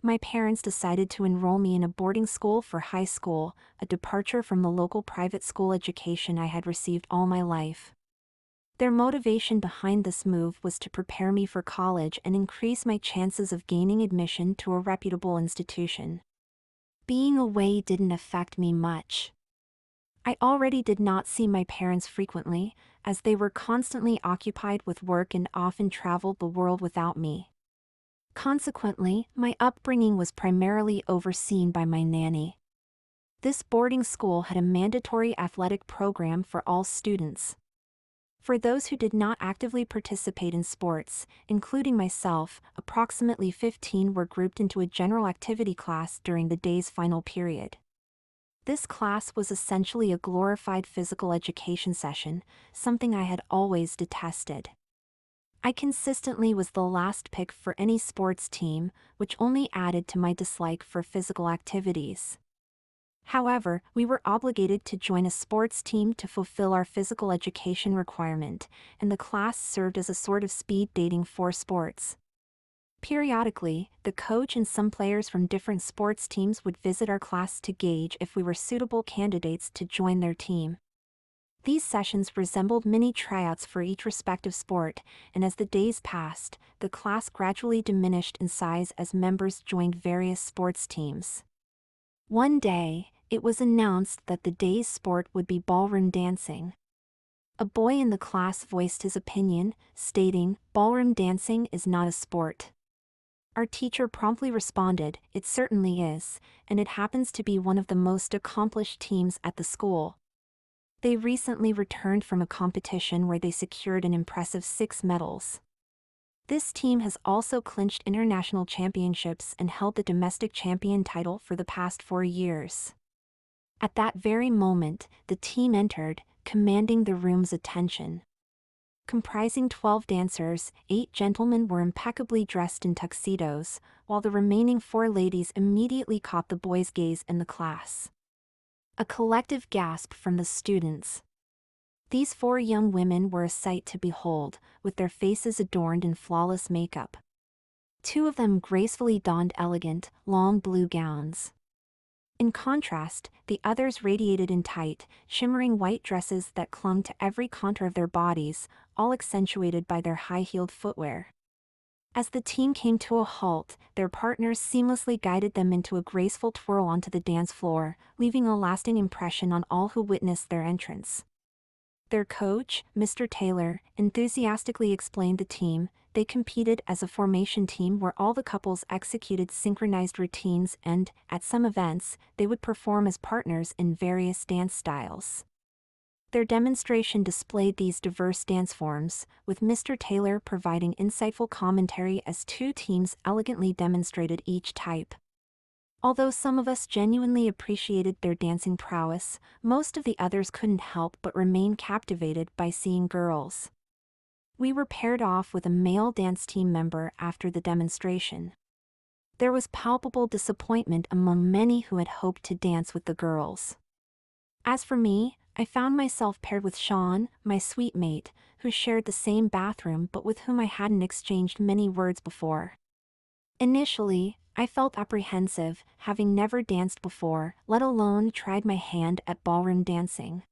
My parents decided to enroll me in a boarding school for high school, a departure from the local private school education I had received all my life. Their motivation behind this move was to prepare me for college and increase my chances of gaining admission to a reputable institution. Being away didn't affect me much. I already did not see my parents frequently, as they were constantly occupied with work and often traveled the world without me. Consequently, my upbringing was primarily overseen by my nanny. This boarding school had a mandatory athletic program for all students. For those who did not actively participate in sports, including myself, approximately 15 were grouped into a general activity class during the day's final period. This class was essentially a glorified physical education session, something I had always detested. I consistently was the last pick for any sports team, which only added to my dislike for physical activities. However, we were obligated to join a sports team to fulfill our physical education requirement, and the class served as a sort of speed dating for sports. Periodically, the coach and some players from different sports teams would visit our class to gauge if we were suitable candidates to join their team. These sessions resembled mini tryouts for each respective sport, and as the days passed, the class gradually diminished in size as members joined various sports teams. One day, it was announced that the day's sport would be ballroom dancing. A boy in the class voiced his opinion, stating, "Ballroom dancing is not a sport." Our teacher promptly responded, "It certainly is, and it happens to be one of the most accomplished teams at the school." They recently returned from a competition where they secured an impressive 6 medals. This team has also clinched international championships and held the domestic champion title for the past 4 years. At that very moment, the team entered, commanding the room's attention. Comprising 12 dancers, 8 gentlemen were impeccably dressed in tuxedos, while the remaining 4 ladies immediately caught the boys' gaze in the class. A collective gasp from the students. These 4 young women were a sight to behold, with their faces adorned in flawless makeup. 2 of them gracefully donned elegant, long blue gowns. In contrast, the others radiated in tight, shimmering white dresses that clung to every contour of their bodies, all accentuated by their high-heeled footwear. As the team came to a halt, their partners seamlessly guided them into a graceful twirl onto the dance floor, leaving a lasting impression on all who witnessed their entrance. Their coach, Mr. Taylor, enthusiastically explained the team. They competed as a formation team where all the couples executed synchronized routines and, at some events, they would perform as partners in various dance styles. Their demonstration displayed these diverse dance forms, with Mr. Taylor providing insightful commentary as 2 teams elegantly demonstrated each type. Although some of us genuinely appreciated their dancing prowess, most of the others couldn't help but remain captivated by seeing girls. We were paired off with a male dance team member after the demonstration. There was palpable disappointment among many who had hoped to dance with the girls. As for me, I found myself paired with Sean, my sweet mate, who shared the same bathroom but with whom I hadn't exchanged many words before. Initially, I felt apprehensive, having never danced before, let alone tried my hand at ballroom dancing.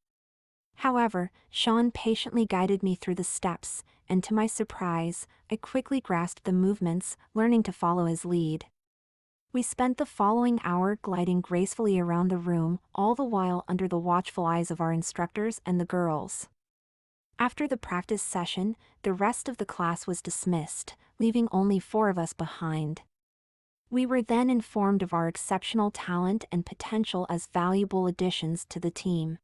However, Sean patiently guided me through the steps, and to my surprise, I quickly grasped the movements, learning to follow his lead. We spent the following hour gliding gracefully around the room, all the while under the watchful eyes of our instructors and the girls. After the practice session, the rest of the class was dismissed, leaving only 4 of us behind. We were then informed of our exceptional talent and potential as valuable additions to the team.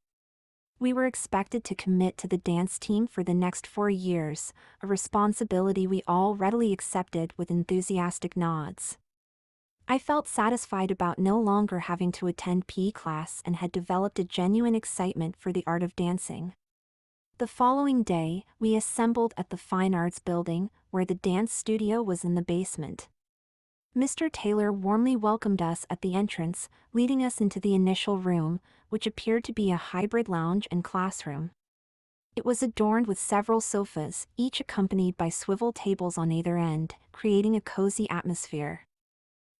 We were expected to commit to the dance team for the next 4 years, a responsibility we all readily accepted with enthusiastic nods. I felt satisfied about no longer having to attend PE class and had developed a genuine excitement for the art of dancing. The following day, we assembled at the Fine Arts Building, where the dance studio was in the basement. Mr. Taylor warmly welcomed us at the entrance, leading us into the initial room, which appeared to be a hybrid lounge and classroom. It was adorned with several sofas, each accompanied by swivel tables on either end, creating a cozy atmosphere.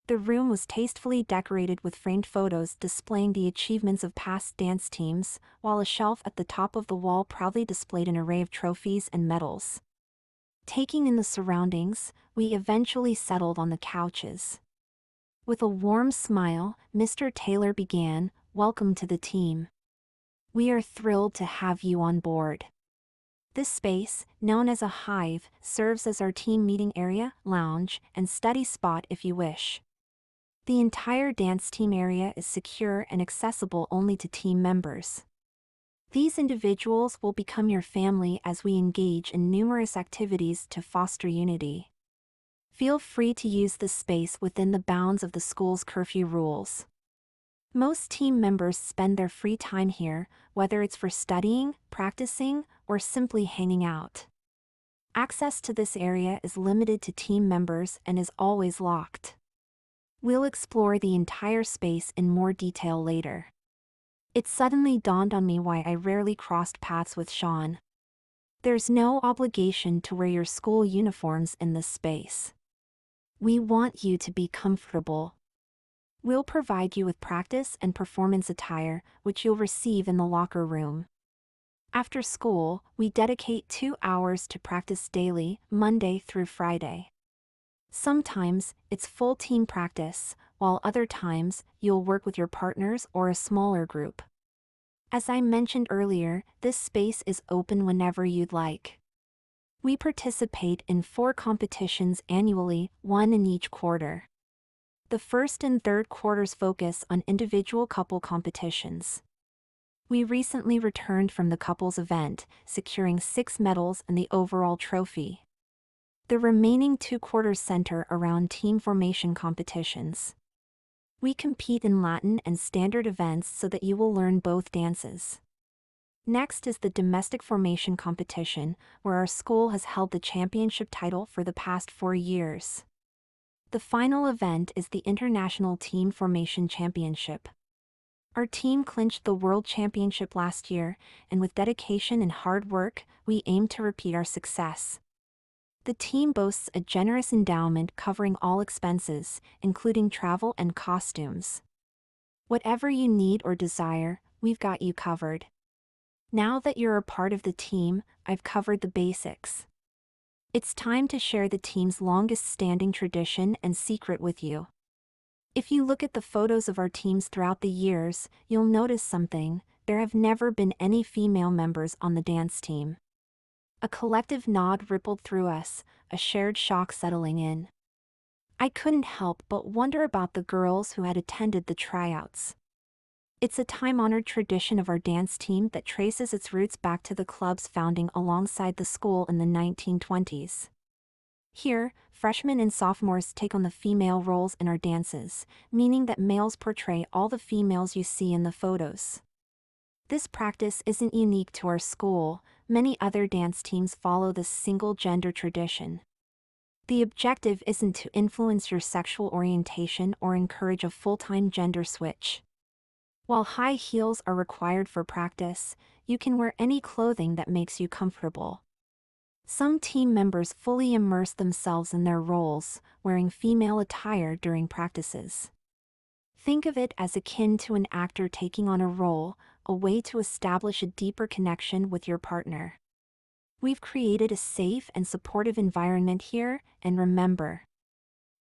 The room was tastefully decorated with framed photos displaying the achievements of past dance teams, while a shelf at the top of the wall proudly displayed an array of trophies and medals. Taking in the surroundings, we eventually settled on the couches. With a warm smile, Mr. Taylor began, "Welcome to the team. We are thrilled to have you on board." This space, known as a hive, serves as our team meeting area, lounge, and study spot if you wish. The entire dance team area is secure and accessible only to team members. These individuals will become your family as we engage in numerous activities to foster unity. Feel free to use this space within the bounds of the school's curfew rules. Most team members spend their free time here, whether it's for studying, practicing, or simply hanging out. Access to this area is limited to team members and is always locked. We'll explore the entire space in more detail later. It suddenly dawned on me why I rarely crossed paths with Sean. There's no obligation to wear your school uniforms in this space. We want you to be comfortable. We'll provide you with practice and performance attire, which you'll receive in the locker room. After school, we dedicate 2 hours to practice daily, Monday through Friday. Sometimes, it's full team practice, while other times, you'll work with your partners or a smaller group. As I mentioned earlier, this space is open whenever you'd like. We participate in 4 competitions annually, 1 in each quarter. The first and third quarters focus on individual couple competitions. We recently returned from the couples event, securing 6 medals and the overall trophy. The remaining 2 quarters center around team formation competitions. We compete in Latin and standard events so that you will learn both dances. Next is the domestic formation competition, where our school has held the championship title for the past 4 years. The final event is the International Team Formation Championship. Our team clinched the World Championship last year, and with dedication and hard work, we aim to repeat our success. The team boasts a generous endowment covering all expenses, including travel and costumes. Whatever you need or desire, we've got you covered. Now that you're a part of the team, I've covered the basics. It's time to share the team's longest-standing tradition and secret with you. If you look at the photos of our teams throughout the years, you'll notice something: there have never been any female members on the dance team. A collective nod rippled through us, a shared shock settling in. I couldn't help but wonder about the girls who had attended the tryouts. It's a time-honored tradition of our dance team that traces its roots back to the club's founding alongside the school in the 1920s. Here, freshmen and sophomores take on the female roles in our dances, meaning that males portray all the females you see in the photos. This practice isn't unique to our school. Many other dance teams follow this single-gender tradition. The objective isn't to influence your sexual orientation or encourage a full-time gender switch. While high heels are required for practice, you can wear any clothing that makes you comfortable. Some team members fully immerse themselves in their roles, wearing female attire during practices. Think of it as akin to an actor taking on a role, a way to establish a deeper connection with your partner. We've created a safe and supportive environment here, and remember,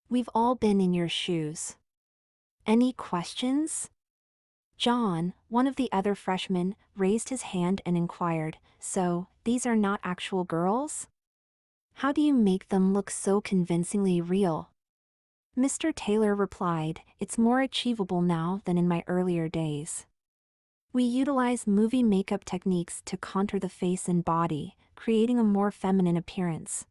we've all been in your shoes. Any questions? John, one of the other freshmen, raised his hand and inquired, "So, these are not actual girls? How do you make them look so convincingly real?" Mr. Taylor replied, "It's more achievable now than in my earlier days. We utilize movie makeup techniques to contour the face and body, creating a more feminine appearance.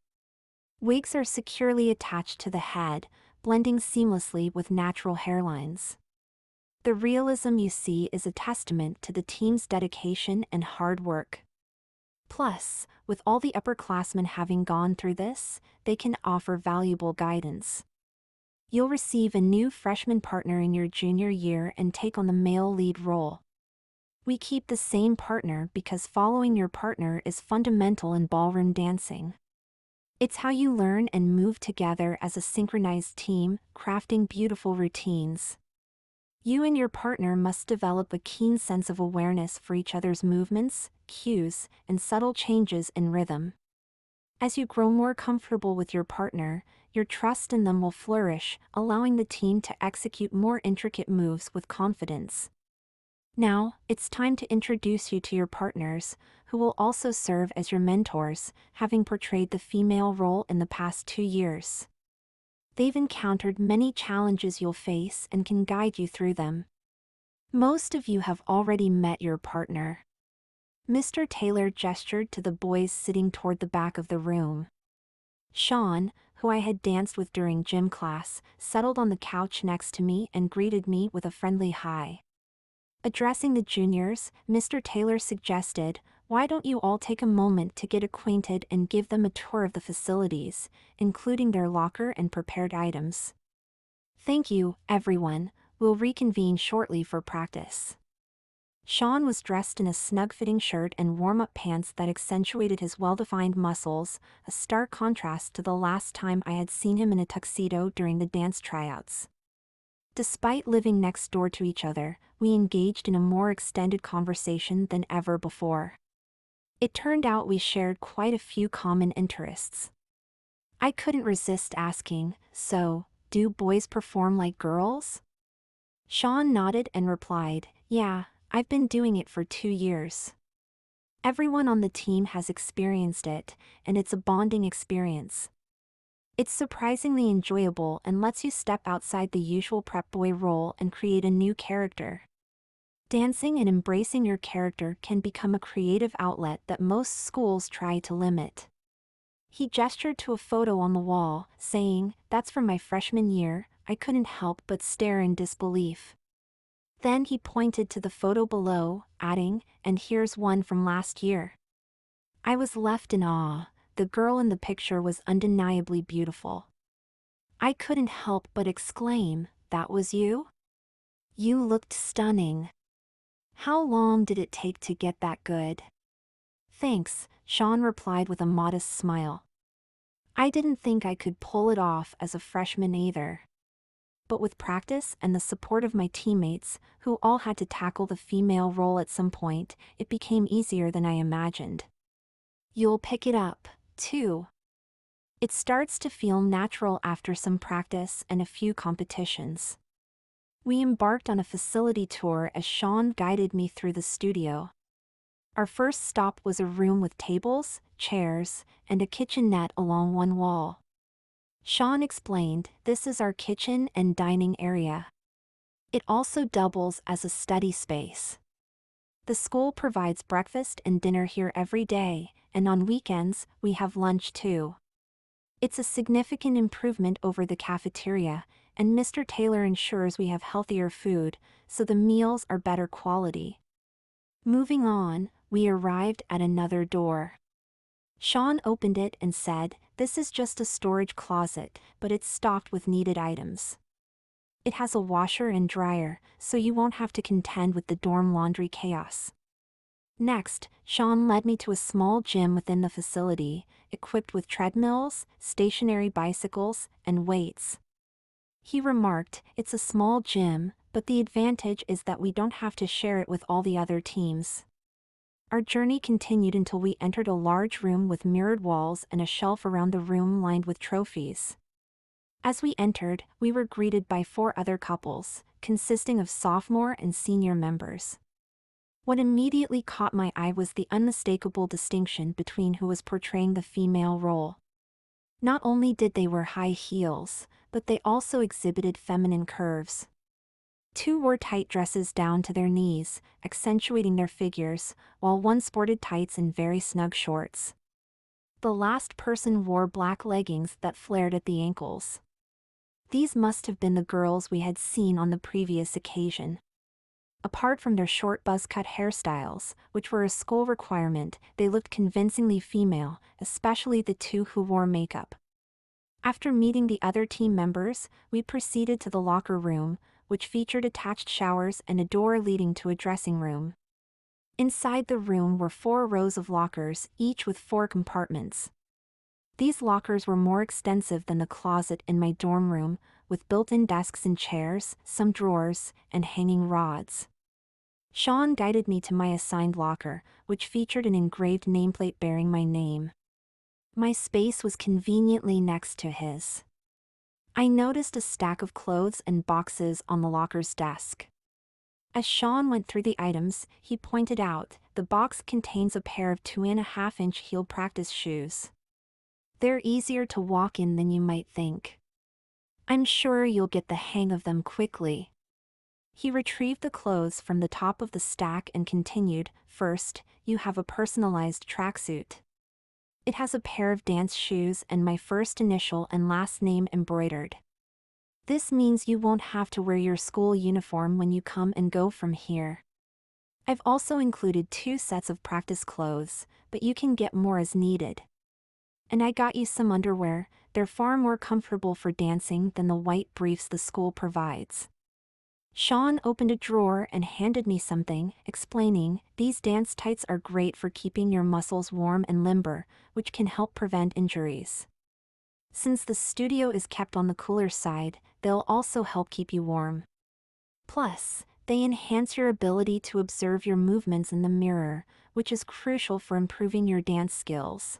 Wigs are securely attached to the head, blending seamlessly with natural hairlines. The realism you see is a testament to the team's dedication and hard work. Plus, with all the upperclassmen having gone through this, they can offer valuable guidance. You'll receive a new freshman partner in your junior year and take on the male lead role. We keep the same partner because following your partner is fundamental in ballroom dancing. It's how you learn and move together as a synchronized team, crafting beautiful routines. You and your partner must develop a keen sense of awareness for each other's movements, cues, and subtle changes in rhythm. As you grow more comfortable with your partner, your trust in them will flourish, allowing the team to execute more intricate moves with confidence. Now, it's time to introduce you to your partners, who will also serve as your mentors, having portrayed the female role in the past 2 years. They've encountered many challenges you'll face and can guide you through them. Most of you have already met your partner. Mr. Taylor gestured to the boys sitting toward the back of the room. Sean, who I had danced with during gym class, settled on the couch next to me and greeted me with a friendly hi. Addressing the juniors, Mr. Taylor suggested, "Why don't you all take a moment to get acquainted and give them a tour of the facilities, including their locker and prepared items?" "Thank you, everyone. We'll reconvene shortly for practice." Sean was dressed in a snug-fitting shirt and warm-up pants that accentuated his well-defined muscles, a stark contrast to the last time I had seen him in a tuxedo during the dance tryouts. Despite living next door to each other, we engaged in a more extended conversation than ever before. It turned out we shared quite a few common interests. I couldn't resist asking, "So, do boys perform like girls?" Sean nodded and replied, "Yeah, I've been doing it for 2 years." Everyone on the team has experienced it, and it's a bonding experience. It's surprisingly enjoyable and lets you step outside the usual prep boy role and create a new character. Dancing and embracing your character can become a creative outlet that most schools try to limit. He gestured to a photo on the wall, saying, "That's from my freshman year." I couldn't help but stare in disbelief. Then he pointed to the photo below, adding, "And here's one from last year." I was left in awe. The girl in the picture was undeniably beautiful. I couldn't help but exclaim, "That was you? You looked stunning. How long did it take to get that good?" "Thanks," Sean replied with a modest smile. I didn't think I could pull it off as a freshman either. But with practice and the support of my teammates, who all had to tackle the female role at some point, it became easier than I imagined. You'll pick it up, too. It starts to feel natural after some practice and a few competitions. We embarked on a facility tour as Sean guided me through the studio. Our first stop was a room with tables, chairs, and a kitchenette along one wall. Sean explained, "This is our kitchen and dining area. It also doubles as a study space. The school provides breakfast and dinner here every day, and on weekends, we have lunch too. It's a significant improvement over the cafeteria, and Mr. Taylor ensures we have healthier food, so the meals are better quality." Moving on, we arrived at another door. Sean opened it and said, "This is just a storage closet, but it's stocked with needed items. It has a washer and dryer, so you won't have to contend with the dorm laundry chaos." Next, Sean led me to a small gym within the facility, equipped with treadmills, stationary bicycles, and weights. He remarked, "It's a small gym, but the advantage is that we don't have to share it with all the other teams." Our journey continued until we entered a large room with mirrored walls and a shelf around the room lined with trophies. As we entered, we were greeted by 4 other couples, consisting of sophomore and senior members. What immediately caught my eye was the unmistakable distinction between who was portraying the female role. Not only did they wear high heels, but they also exhibited feminine curves. 2 wore tight dresses down to their knees, accentuating their figures, while one sported tights and very snug shorts. The last person wore black leggings that flared at the ankles. These must have been the girls we had seen on the previous occasion. Apart from their short buzz-cut hairstyles, which were a school requirement, they looked convincingly female, especially the 2 who wore makeup. After meeting the other team members, we proceeded to the locker room, which featured attached showers and a door leading to a dressing room. Inside the room were 4 rows of lockers, each with 4 compartments. These lockers were more extensive than the closet in my dorm room, with built-in desks and chairs, some drawers, and hanging rods. Sean guided me to my assigned locker, which featured an engraved nameplate bearing my name. My space was conveniently next to his. I noticed a stack of clothes and boxes on the locker's desk. As Sean went through the items, he pointed out, the box contains a pair of 2.5-inch heel practice shoes. They're easier to walk in than you might think. I'm sure you'll get the hang of them quickly. He retrieved the clothes from the top of the stack and continued, first, you have a personalized tracksuit. It has a pair of dance shoes and my first initial and last name embroidered. This means you won't have to wear your school uniform when you come and go from here. I've also included 2 sets of practice clothes, but you can get more as needed. And I got you some underwear, they're far more comfortable for dancing than the white briefs the school provides. Sean opened a drawer and handed me something, explaining, these dance tights are great for keeping your muscles warm and limber, which can help prevent injuries. Since the studio is kept on the cooler side, they'll also help keep you warm. Plus, they enhance your ability to observe your movements in the mirror, which is crucial for improving your dance skills.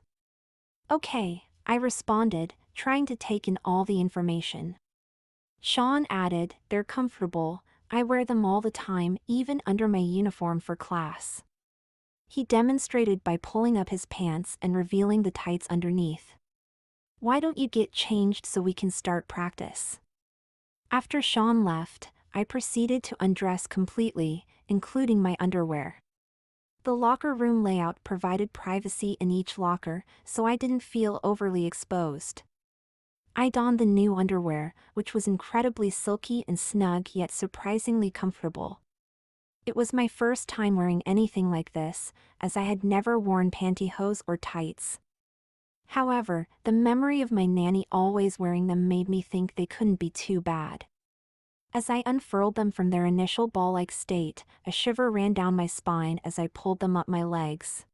Okay, I responded, trying to take in all the information. Sean added, they're comfortable, I wear them all the time, even under my uniform for class. He demonstrated by pulling up his pants and revealing the tights underneath. Why don't you get changed so we can start practice? After Sean left, I proceeded to undress completely, including my underwear. The locker room layout provided privacy in each locker, so I didn't feel overly exposed. I donned the new underwear, which was incredibly silky and snug yet surprisingly comfortable. It was my first time wearing anything like this, as I had never worn pantyhose or tights. However, the memory of my nanny always wearing them made me think they couldn't be too bad. As I unfurled them from their initial ball-like state, a shiver ran down my spine as I pulled them up my legs.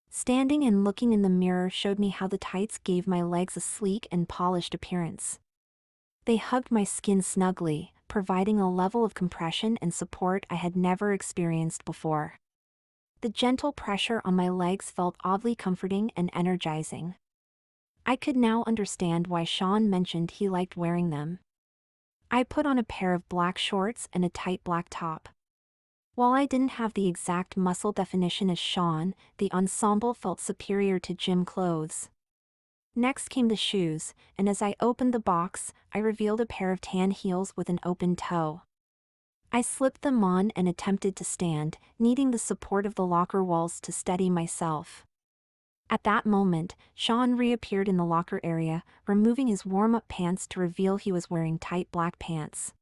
Standing and looking in the mirror showed me how the tights gave my legs a sleek and polished appearance. They hugged my skin snugly, providing a level of compression and support I had never experienced before. The gentle pressure on my legs felt oddly comforting and energizing. I could now understand why Sean mentioned he liked wearing them. I put on a pair of black shorts and a tight black top. While I didn't have the exact muscle definition as Sean, the ensemble felt superior to gym clothes. Next came the shoes, and as I opened the box, I revealed a pair of tan heels with an open toe. I slipped them on and attempted to stand, needing the support of the locker walls to steady myself. At that moment, Sean reappeared in the locker area, removing his warm-up pants to reveal he was wearing tight black pants.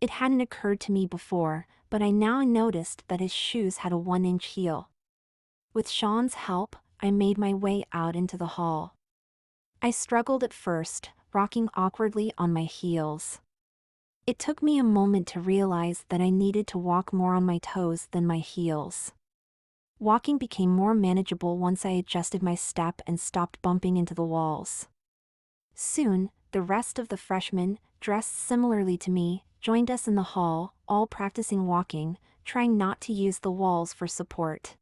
It hadn't occurred to me before, but I now noticed that his shoes had a 1-inch heel. With Sean's help, I made my way out into the hall. I struggled at first, rocking awkwardly on my heels. It took me a moment to realize that I needed to walk more on my toes than my heels. Walking became more manageable once I adjusted my step and stopped bumping into the walls. Soon, the rest of the freshmen, dressed similarly to me, joined us in the hall, all practicing walking, trying not to use the walls for support.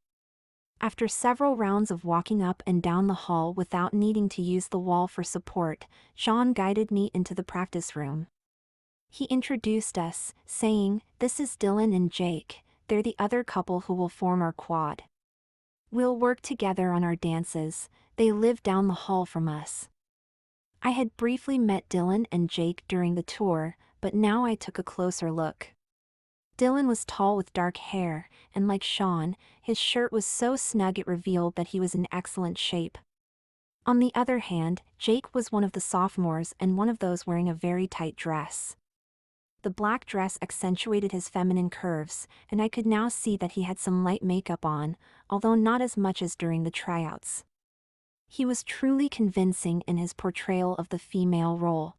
After several rounds of walking up and down the hall without needing to use the wall for support, Sean guided me into the practice room. He introduced us, saying, "This is Dylan and Jake, they're the other couple who will form our quad. We'll work together on our dances, they live down the hall from us." I had briefly met Dylan and Jake during the tour, but now I took a closer look. Dylan was tall with dark hair, and like Sean, his shirt was so snug it revealed that he was in excellent shape. On the other hand, Jake was one of the sophomores and one of those wearing a very tight dress. The black dress accentuated his feminine curves, and I could now see that he had some light makeup on, although not as much as during the tryouts. He was truly convincing in his portrayal of the female role.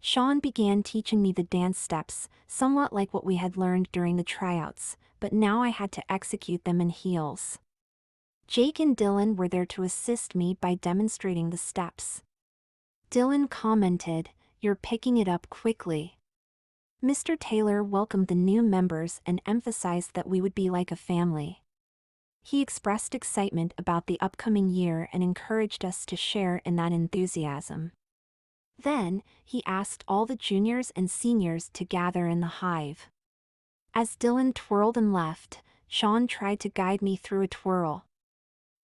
Sean began teaching me the dance steps, somewhat like what we had learned during the tryouts, but now I had to execute them in heels. Jake and Dylan were there to assist me by demonstrating the steps. Dylan commented, "You're picking it up quickly." Mr. Taylor welcomed the new members and emphasized that we would be like a family. He expressed excitement about the upcoming year and encouraged us to share in that enthusiasm. Then, he asked all the juniors and seniors to gather in the hive. As Dylan twirled and left, Sean tried to guide me through a twirl.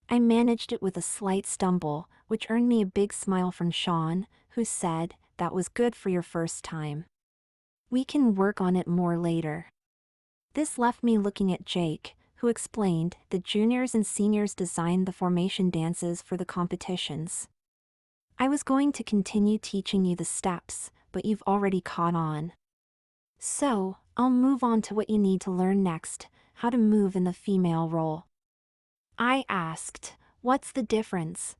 I managed it with a slight stumble, which earned me a big smile from Sean, who said, "That was good for your first time. We can work on it more later." This left me looking at Jake, who explained, "The juniors and seniors designed the formation dances for the competitions. I was going to continue teaching you the steps, but you've already caught on. So, I'll move on to what you need to learn next, how to move in the female role." I asked, "What's the difference?"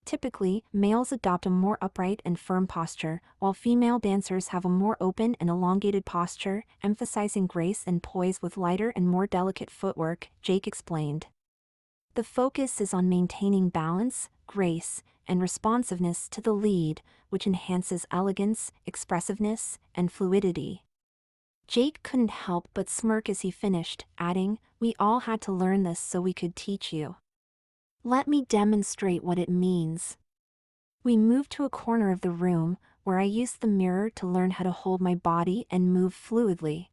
Typically, males adopt a more upright and firm posture, while female dancers have a more open and elongated posture, emphasizing grace and poise with lighter and more delicate footwork, Jake explained. The focus is on maintaining balance, grace, and responsiveness to the lead, which enhances elegance, expressiveness, and fluidity. Jake couldn't help but smirk as he finished, adding, "We all had to learn this so we could teach you. Let me demonstrate what it means." We moved to a corner of the room, where I used the mirror to learn how to hold my body and move fluidly.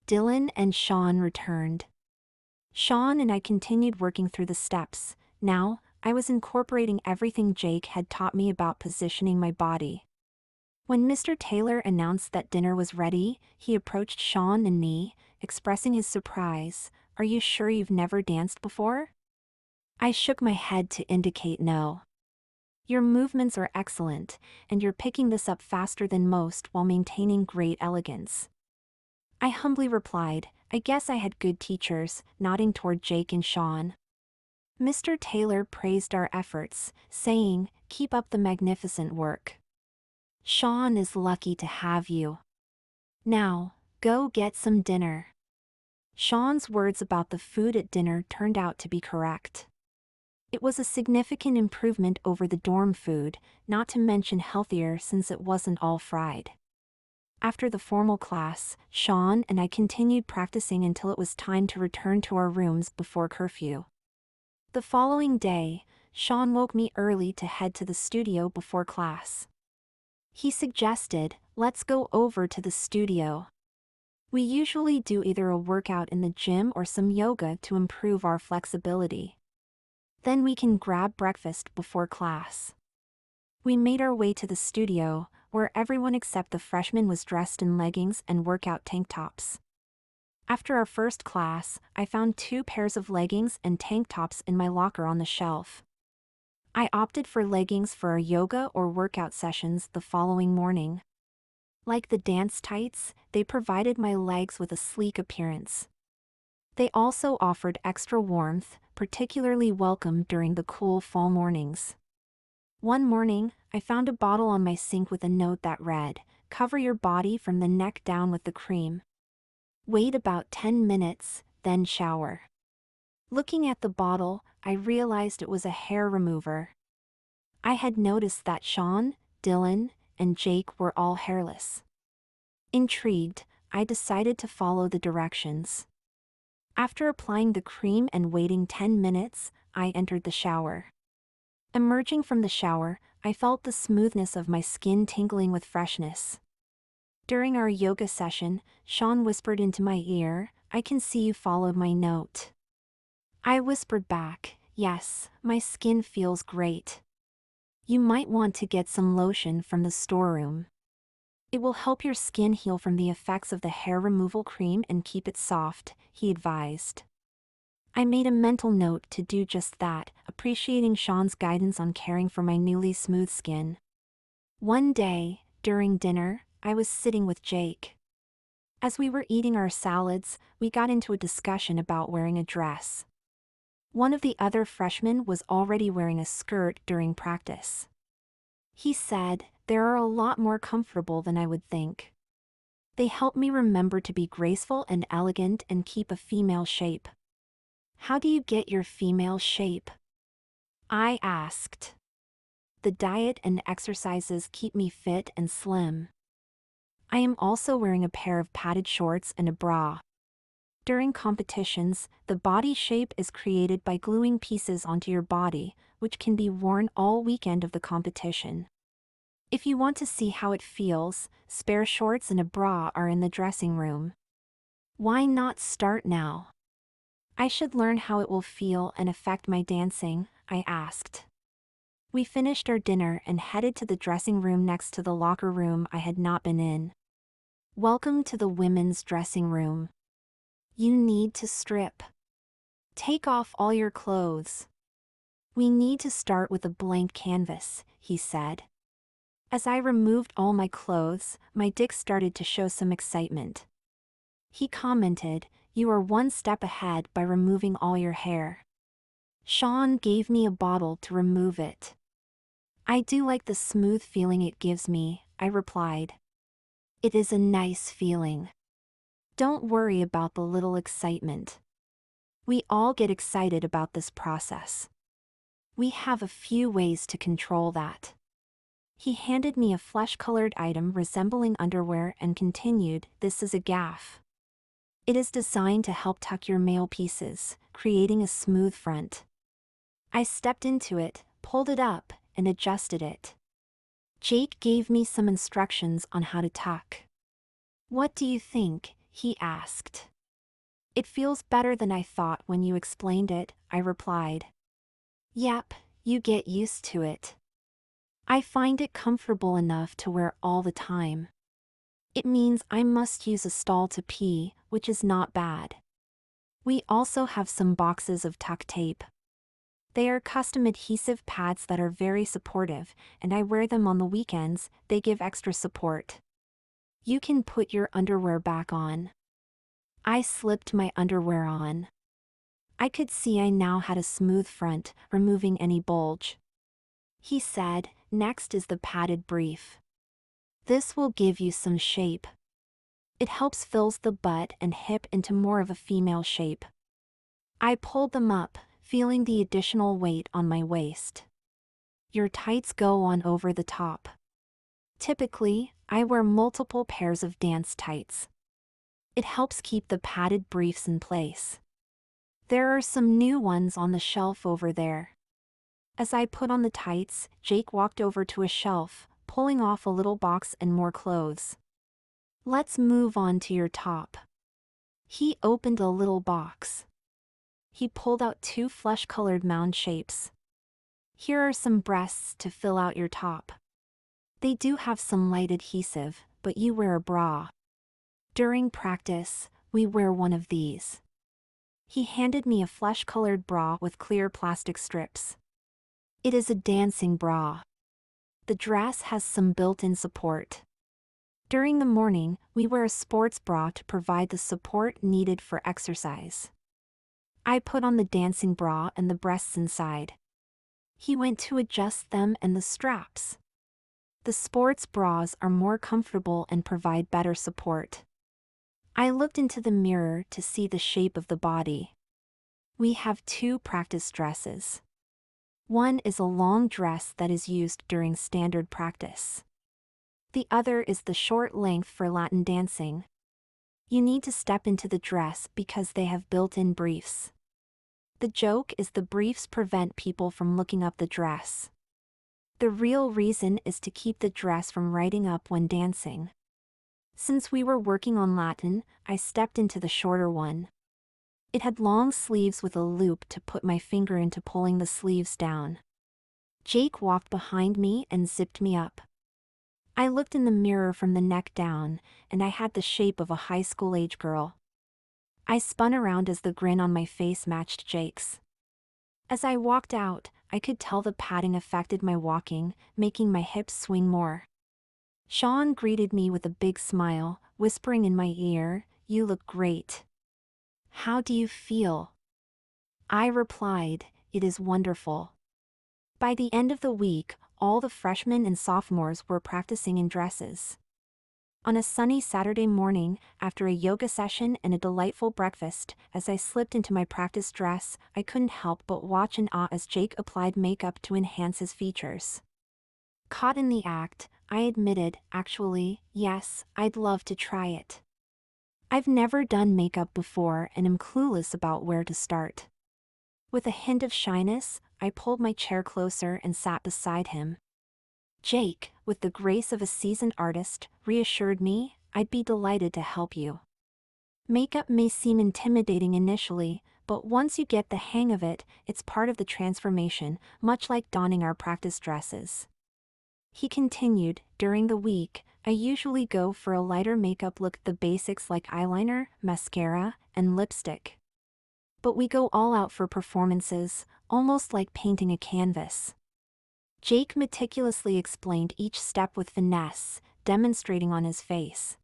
Dylan and Sean returned. Sean and I continued working through the steps. Now, I was incorporating everything Jake had taught me about positioning my body. When Mr. Taylor announced that dinner was ready, he approached Sean and me, expressing his surprise. "Are you sure you've never danced before?" I shook my head to indicate no. "Your movements are excellent, and you're picking this up faster than most while maintaining great elegance." I humbly replied, "I guess I had good teachers," nodding toward Jake and Sean. Mr. Taylor praised our efforts, saying, "Keep up the magnificent work. Sean is lucky to have you. Now, go get some dinner." Sean's words about the food at dinner turned out to be correct. It was a significant improvement over the dorm food, not to mention healthier since it wasn't all fried. After the formal class, Sean and I continued practicing until it was time to return to our rooms before curfew. The following day, Sean woke me early to head to the studio before class. He suggested, "Let's go over to the studio. We usually do either a workout in the gym or some yoga to improve our flexibility. Then we can grab breakfast before class." We made our way to the studio, where everyone except the freshmen was dressed in leggings and workout tank tops. After our first class, I found 2 pairs of leggings and tank tops in my locker on the shelf. I opted for leggings for our yoga or workout sessions the following morning. Like the dance tights, they provided my legs with a sleek appearance. They also offered extra warmth, particularly welcome during the cool fall mornings. One morning, I found a bottle on my sink with a note that read, "Cover your body from the neck down with the cream. Wait about 10 minutes, then shower." Looking at the bottle, I realized it was a hair remover. I had noticed that Sean, Dylan, and Jake were all hairless. Intrigued, I decided to follow the directions. After applying the cream and waiting 10 minutes, I entered the shower. Emerging from the shower, I felt the smoothness of my skin tingling with freshness. During our yoga session, Sean whispered into my ear, "I can see you followed my note." I whispered back, "Yes, my skin feels great. You might want to get some lotion from the storeroom. It will help your skin heal from the effects of the hair removal cream and keep it soft," he advised. I made a mental note to do just that, appreciating Sean's guidance on caring for my newly smooth skin. One day, during dinner, I was sitting with Jake. As we were eating our salads, we got into a discussion about wearing a dress. One of the other freshmen was already wearing a skirt during practice. He said, "They're a lot more comfortable than I would think. They help me remember to be graceful and elegant and keep a female shape." How do you get your female shape? I asked. The diet and exercises keep me fit and slim. I am also wearing a pair of padded shorts and a bra. During competitions, the body shape is created by gluing pieces onto your body, which can be worn all weekend of the competition. If you want to see how it feels, spare shorts and a bra are in the dressing room. Why not start now? I should learn how it will feel and affect my dancing, I asked. We finished our dinner and headed to the dressing room next to the locker room I had not been in. Welcome to the women's dressing room. You need to strip. Take off all your clothes. We need to start with a blank canvas, he said. As I removed all my clothes, my dick started to show some excitement. He commented, "You are one step ahead by removing all your hair." Sean gave me a bottle to remove it. I do like the smooth feeling it gives me, I replied. It is a nice feeling. Don't worry about the little excitement. We all get excited about this process. We have a few ways to control that. He handed me a flesh-colored item resembling underwear and continued, "This is a gaff. It is designed to help tuck your male pieces, creating a smooth front." I stepped into it, pulled it up, and adjusted it. Jake gave me some instructions on how to tuck. "What do you think?" he asked. "It feels better than I thought when you explained it," I replied. "Yep, you get used to it. I find it comfortable enough to wear all the time. It means I must use a stall to pee, which is not bad." We also have some boxes of tuck tape. They are custom adhesive pads that are very supportive, and I wear them on the weekends. They give extra support. You can put your underwear back on. I slipped my underwear on. I could see I now had a smooth front, removing any bulge. He said, "Next is the padded brief. This will give you some shape. It helps fills the butt and hip into more of a female shape." I pulled them up, feeling the additional weight on my waist. Your tights go on over the top. Typically, I wear multiple pairs of dance tights. It helps keep the padded briefs in place. There are some new ones on the shelf over there. As I put on the tights, Jake walked over to a shelf, pulling off a little box and more clothes. "Let's move on to your top." He opened a little box. He pulled out 2 flesh-colored mound shapes. "Here are some breasts to fill out your top. They do have some light adhesive, but you wear a bra. During practice, we wear one of these." He handed me a flesh-colored bra with clear plastic strips. It is a dancing bra. The dress has some built-in support. During the morning, we wear a sports bra to provide the support needed for exercise. I put on the dancing bra and the breasts inside. He went to adjust them and the straps. The sports bras are more comfortable and provide better support. I looked into the mirror to see the shape of the body. We have 2 practice dresses. One is a long dress that is used during standard practice. The other is the short length for Latin dancing. You need to step into the dress because they have built-in briefs. The joke is the briefs prevent people from looking up the dress. The real reason is to keep the dress from riding up when dancing. Since we were working on Latin, I stepped into the shorter one. It had long sleeves with a loop to put my finger into pulling the sleeves down. Jake walked behind me and zipped me up. I looked in the mirror from the neck down, and I had the shape of a high school-age girl. I spun around as the grin on my face matched Jake's. As I walked out, I could tell the padding affected my walking, making my hips swing more. Sean greeted me with a big smile, whispering in my ear, "You look great. How do you feel?" I replied, "It is wonderful." By the end of the week, all the freshmen and sophomores were practicing in dresses. On a sunny Saturday morning, after a yoga session and a delightful breakfast, as I slipped into my practice dress, I couldn't help but watch in awe as Jake applied makeup to enhance his features. Caught in the act, I admitted, actually, yes, I'd love to try it. I've never done makeup before and am clueless about where to start. With a hint of shyness, I pulled my chair closer and sat beside him. Jake, with the grace of a seasoned artist, reassured me, I'd be delighted to help you. Makeup may seem intimidating initially, but once you get the hang of it, it's part of the transformation, much like donning our practice dresses. He continued, during the week, I usually go for a lighter makeup look, the basics like eyeliner, mascara, and lipstick. But we go all out for performances, almost like painting a canvas. Jake meticulously explained each step with finesse, demonstrating on his face.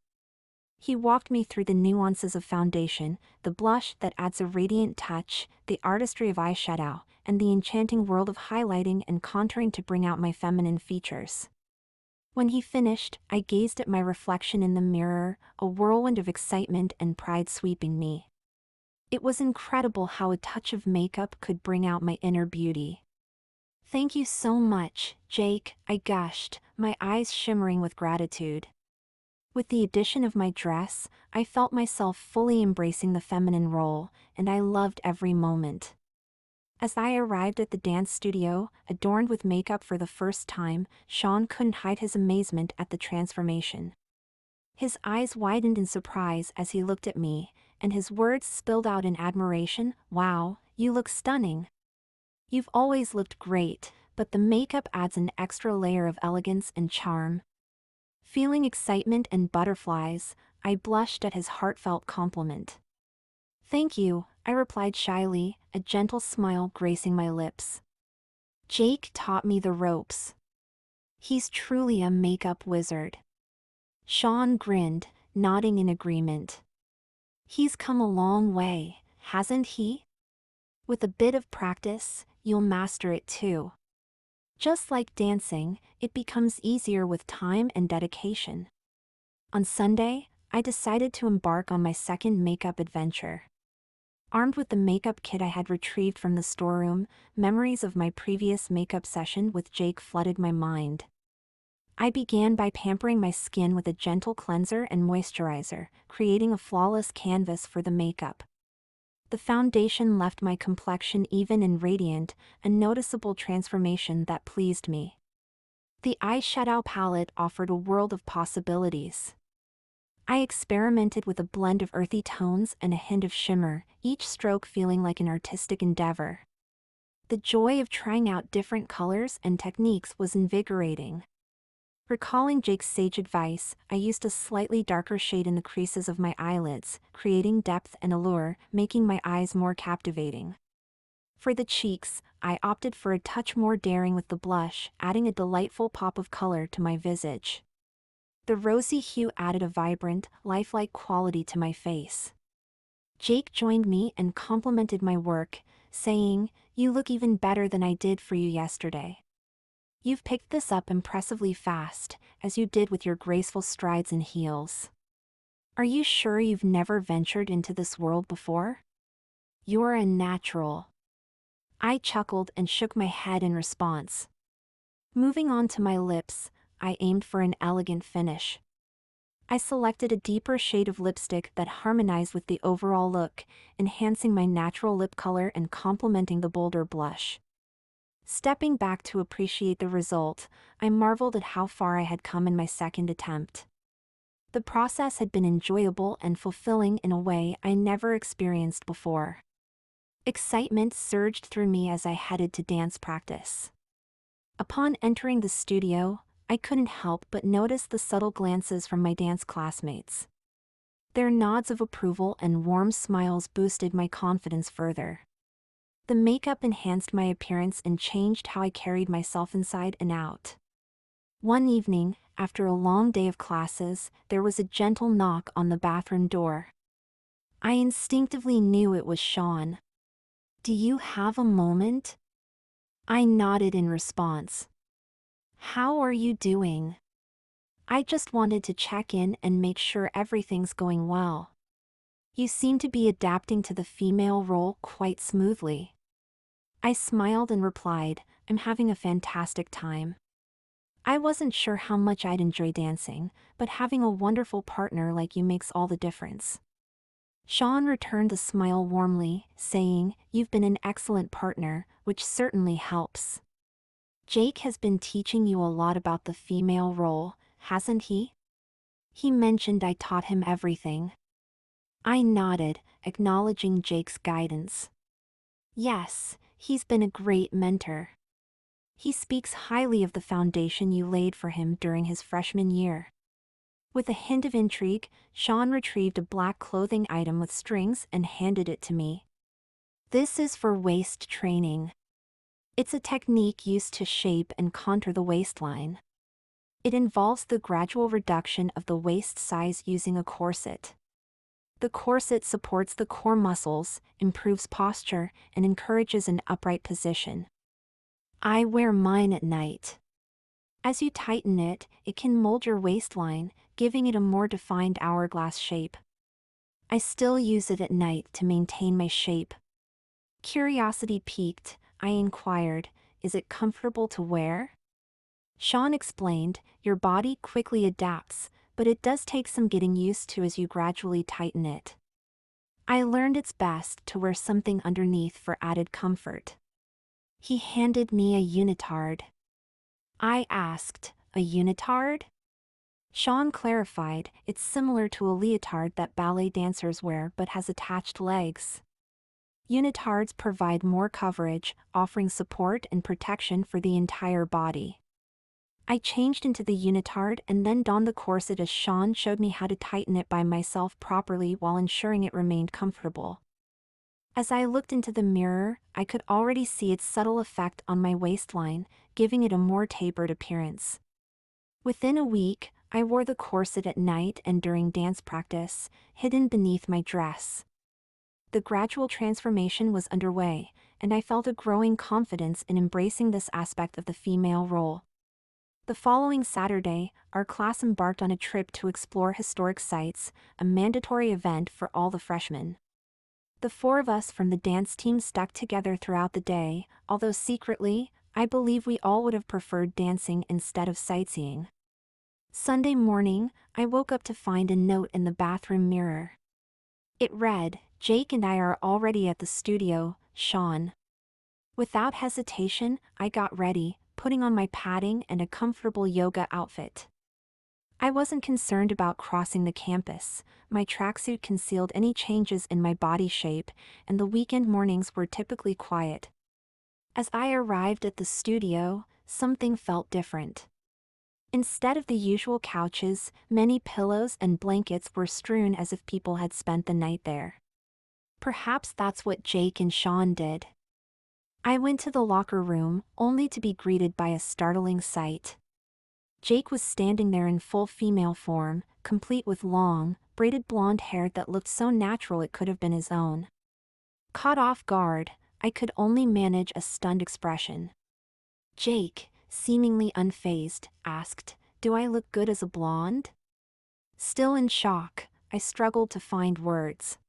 He walked me through the nuances of foundation, the blush that adds a radiant touch, the artistry of eyeshadow, and the enchanting world of highlighting and contouring to bring out my feminine features. When he finished, I gazed at my reflection in the mirror, a whirlwind of excitement and pride sweeping me. It was incredible how a touch of makeup could bring out my inner beauty. Thank you so much, Jake, I gushed, my eyes shimmering with gratitude. With the addition of my dress, I felt myself fully embracing the feminine role, and I loved every moment. As I arrived at the dance studio, adorned with makeup for the first time, Sean couldn't hide his amazement at the transformation. His eyes widened in surprise as he looked at me, and his words spilled out in admiration, wow, you look stunning. You've always looked great, but the makeup adds an extra layer of elegance and charm. Feeling excitement and butterflies, I blushed at his heartfelt compliment. Thank you, I replied shyly, a gentle smile gracing my lips. Jake taught me the ropes. He's truly a makeup wizard. Sean grinned, nodding in agreement. He's come a long way, hasn't he? With a bit of practice, you'll master it too. Just like dancing, it becomes easier with time and dedication. On Sunday, I decided to embark on my second makeup adventure. Armed with the makeup kit I had retrieved from the storeroom, memories of my previous makeup session with Jake flooded my mind. I began by pampering my skin with a gentle cleanser and moisturizer, creating a flawless canvas for the makeup. The foundation left my complexion even and radiant, a noticeable transformation that pleased me. The eyeshadow palette offered a world of possibilities. I experimented with a blend of earthy tones and a hint of shimmer, each stroke feeling like an artistic endeavor. The joy of trying out different colors and techniques was invigorating. Recalling Jake's sage advice, I used a slightly darker shade in the creases of my eyelids, creating depth and allure, making my eyes more captivating. For the cheeks, I opted for a touch more daring with the blush, adding a delightful pop of color to my visage. The rosy hue added a vibrant, lifelike quality to my face. Jake joined me and complimented my work, saying, "You look even better than I did for you yesterday. You've picked this up impressively fast, as you did with your graceful strides and heels. Are you sure you've never ventured into this world before? You're a natural." I chuckled and shook my head in response. Moving on to my lips, I aimed for an elegant finish. I selected a deeper shade of lipstick that harmonized with the overall look, enhancing my natural lip color and complementing the bolder blush. Stepping back to appreciate the result, I marveled at how far I had come in my second attempt. The process had been enjoyable and fulfilling in a way I never experienced before. Excitement surged through me as I headed to dance practice. Upon entering the studio, I couldn't help but notice the subtle glances from my dance classmates. Their nods of approval and warm smiles boosted my confidence further. The makeup enhanced my appearance and changed how I carried myself inside and out. One evening, after a long day of classes, there was a gentle knock on the bathroom door. I instinctively knew it was Sean. "Do you have a moment?" I nodded in response. "How are you doing?" I just wanted to check in and make sure everything's going well. You seem to be adapting to the female role quite smoothly. I smiled and replied, I'm having a fantastic time. I wasn't sure how much I'd enjoy dancing, but having a wonderful partner like you makes all the difference. Sean returned the smile warmly, saying, You've been an excellent partner, which certainly helps. Jake has been teaching you a lot about the female role, hasn't he? He mentioned I taught him everything. I nodded, acknowledging Jake's guidance. Yes, he's been a great mentor. He speaks highly of the foundation you laid for him during his freshman year. With a hint of intrigue, Sean retrieved a black clothing item with strings and handed it to me. This is for waist training. It's a technique used to shape and contour the waistline. It involves the gradual reduction of the waist size using a corset. The corset supports the core muscles, improves posture, and encourages an upright position. I wear mine at night. As you tighten it, it can mold your waistline, giving it a more defined hourglass shape. I still use it at night to maintain my shape. Curiosity piqued, I inquired, is it comfortable to wear? Sean explained, your body quickly adapts, but it does take some getting used to as you gradually tighten it. I learned it's best to wear something underneath for added comfort. He handed me a unitard. I asked, a unitard? Sean clarified, it's similar to a leotard that ballet dancers wear but has attached legs. Unitards provide more coverage, offering support and protection for the entire body. I changed into the unitard and then donned the corset as Sean showed me how to tighten it by myself properly while ensuring it remained comfortable. As I looked into the mirror, I could already see its subtle effect on my waistline, giving it a more tapered appearance. Within a week, I wore the corset at night and during dance practice, hidden beneath my dress. The gradual transformation was underway, and I felt a growing confidence in embracing this aspect of the female role. The following Saturday, our class embarked on a trip to explore historic sites, a mandatory event for all the freshmen. The four of us from the dance team stuck together throughout the day, although secretly, I believe we all would have preferred dancing instead of sightseeing. Sunday morning, I woke up to find a note in the bathroom mirror. It read, Jake and I are already at the studio, Sean. Without hesitation, I got ready, putting on my padding and a comfortable yoga outfit. I wasn't concerned about crossing the campus, my tracksuit concealed any changes in my body shape, and the weekend mornings were typically quiet. As I arrived at the studio, something felt different. Instead of the usual couches, many pillows and blankets were strewn as if people had spent the night there. Perhaps that's what Jake and Sean did. I went to the locker room, only to be greeted by a startling sight. Jake was standing there in full female form, complete with long, braided blonde hair that looked so natural it could have been his own. Caught off guard, I could only manage a stunned expression. Jake, seemingly unfazed, asked, Do I look good as a blonde? Still in shock, I struggled to find words.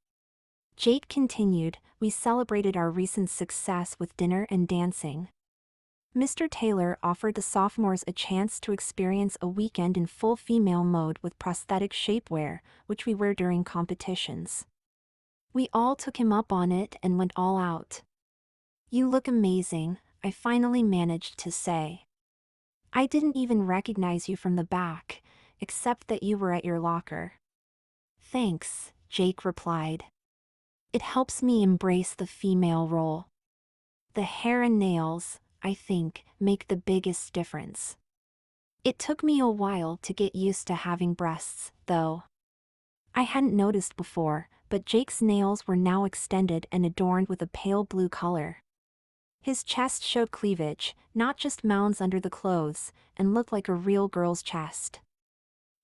Jake continued, We celebrated our recent success with dinner and dancing. Mr. Taylor offered the sophomores a chance to experience a weekend in full female mode with prosthetic shapewear, which we wear during competitions. We all took him up on it and went all out. You look amazing, I finally managed to say. I didn't even recognize you from the back, except that you were at your locker. Thanks, Jake replied. It helps me embrace the female role. The hair and nails, I think, make the biggest difference. It took me a while to get used to having breasts, though. I hadn't noticed before, but Jake's nails were now extended and adorned with a pale blue color. His chest showed cleavage, not just mounds under the clothes, and looked like a real girl's chest.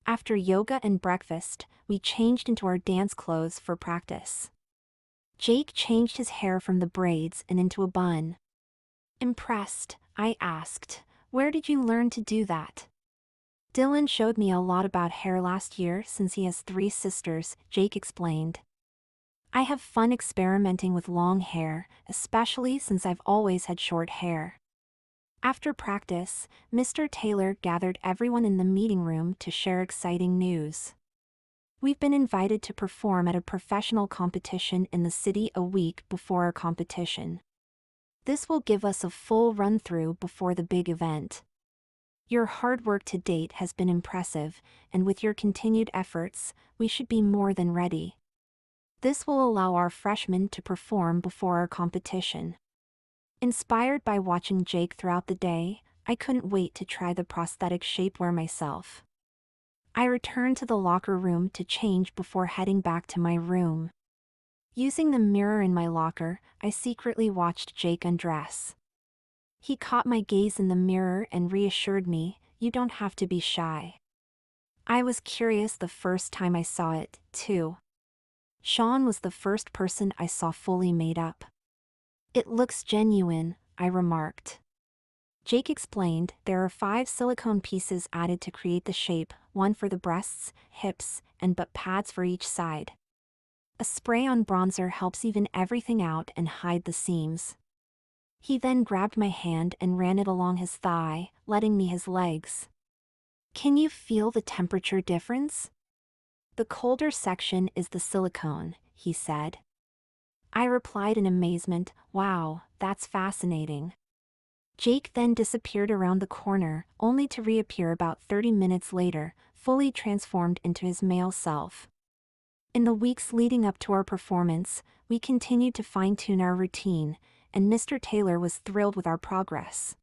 After yoga and breakfast, we changed into our dance clothes for practice. Jake changed his hair from the braids and into a bun. Impressed, I asked, Where did you learn to do that? Dylan showed me a lot about hair last year since he has 3 sisters, Jake explained. I have fun experimenting with long hair, especially since I've always had short hair. After practice, Mr. Taylor gathered everyone in the meeting room to share exciting news. We've been invited to perform at a professional competition in the city a week before our competition. This will give us a full run-through before the big event. Your hard work to date has been impressive, and with your continued efforts, we should be more than ready. This will allow our freshmen to perform before our competition. Inspired by watching Jake throughout the day, I couldn't wait to try the prosthetic shapewear myself. I returned to the locker room to change before heading back to my room. Using the mirror in my locker, I secretly watched Jake undress. He caught my gaze in the mirror and reassured me, "You don't have to be shy." I was curious the first time I saw it, too. Sean was the first person I saw fully made up. "It looks genuine," I remarked. Jake explained, "There are 5 silicone pieces added to create the shape, 1 for the breasts, hips, and butt pads for each side. A spray-on bronzer helps even everything out and hide the seams." He then grabbed my hand and ran it along his thigh, letting me his legs. "Can you feel the temperature difference?" "The colder section is the silicone," he said. I replied in amazement, "Wow, that's fascinating." Jake then disappeared around the corner, only to reappear about 30 minutes later, fully transformed into his male self. In the weeks leading up to our performance, we continued to fine-tune our routine, and Mr. Taylor was thrilled with our progress.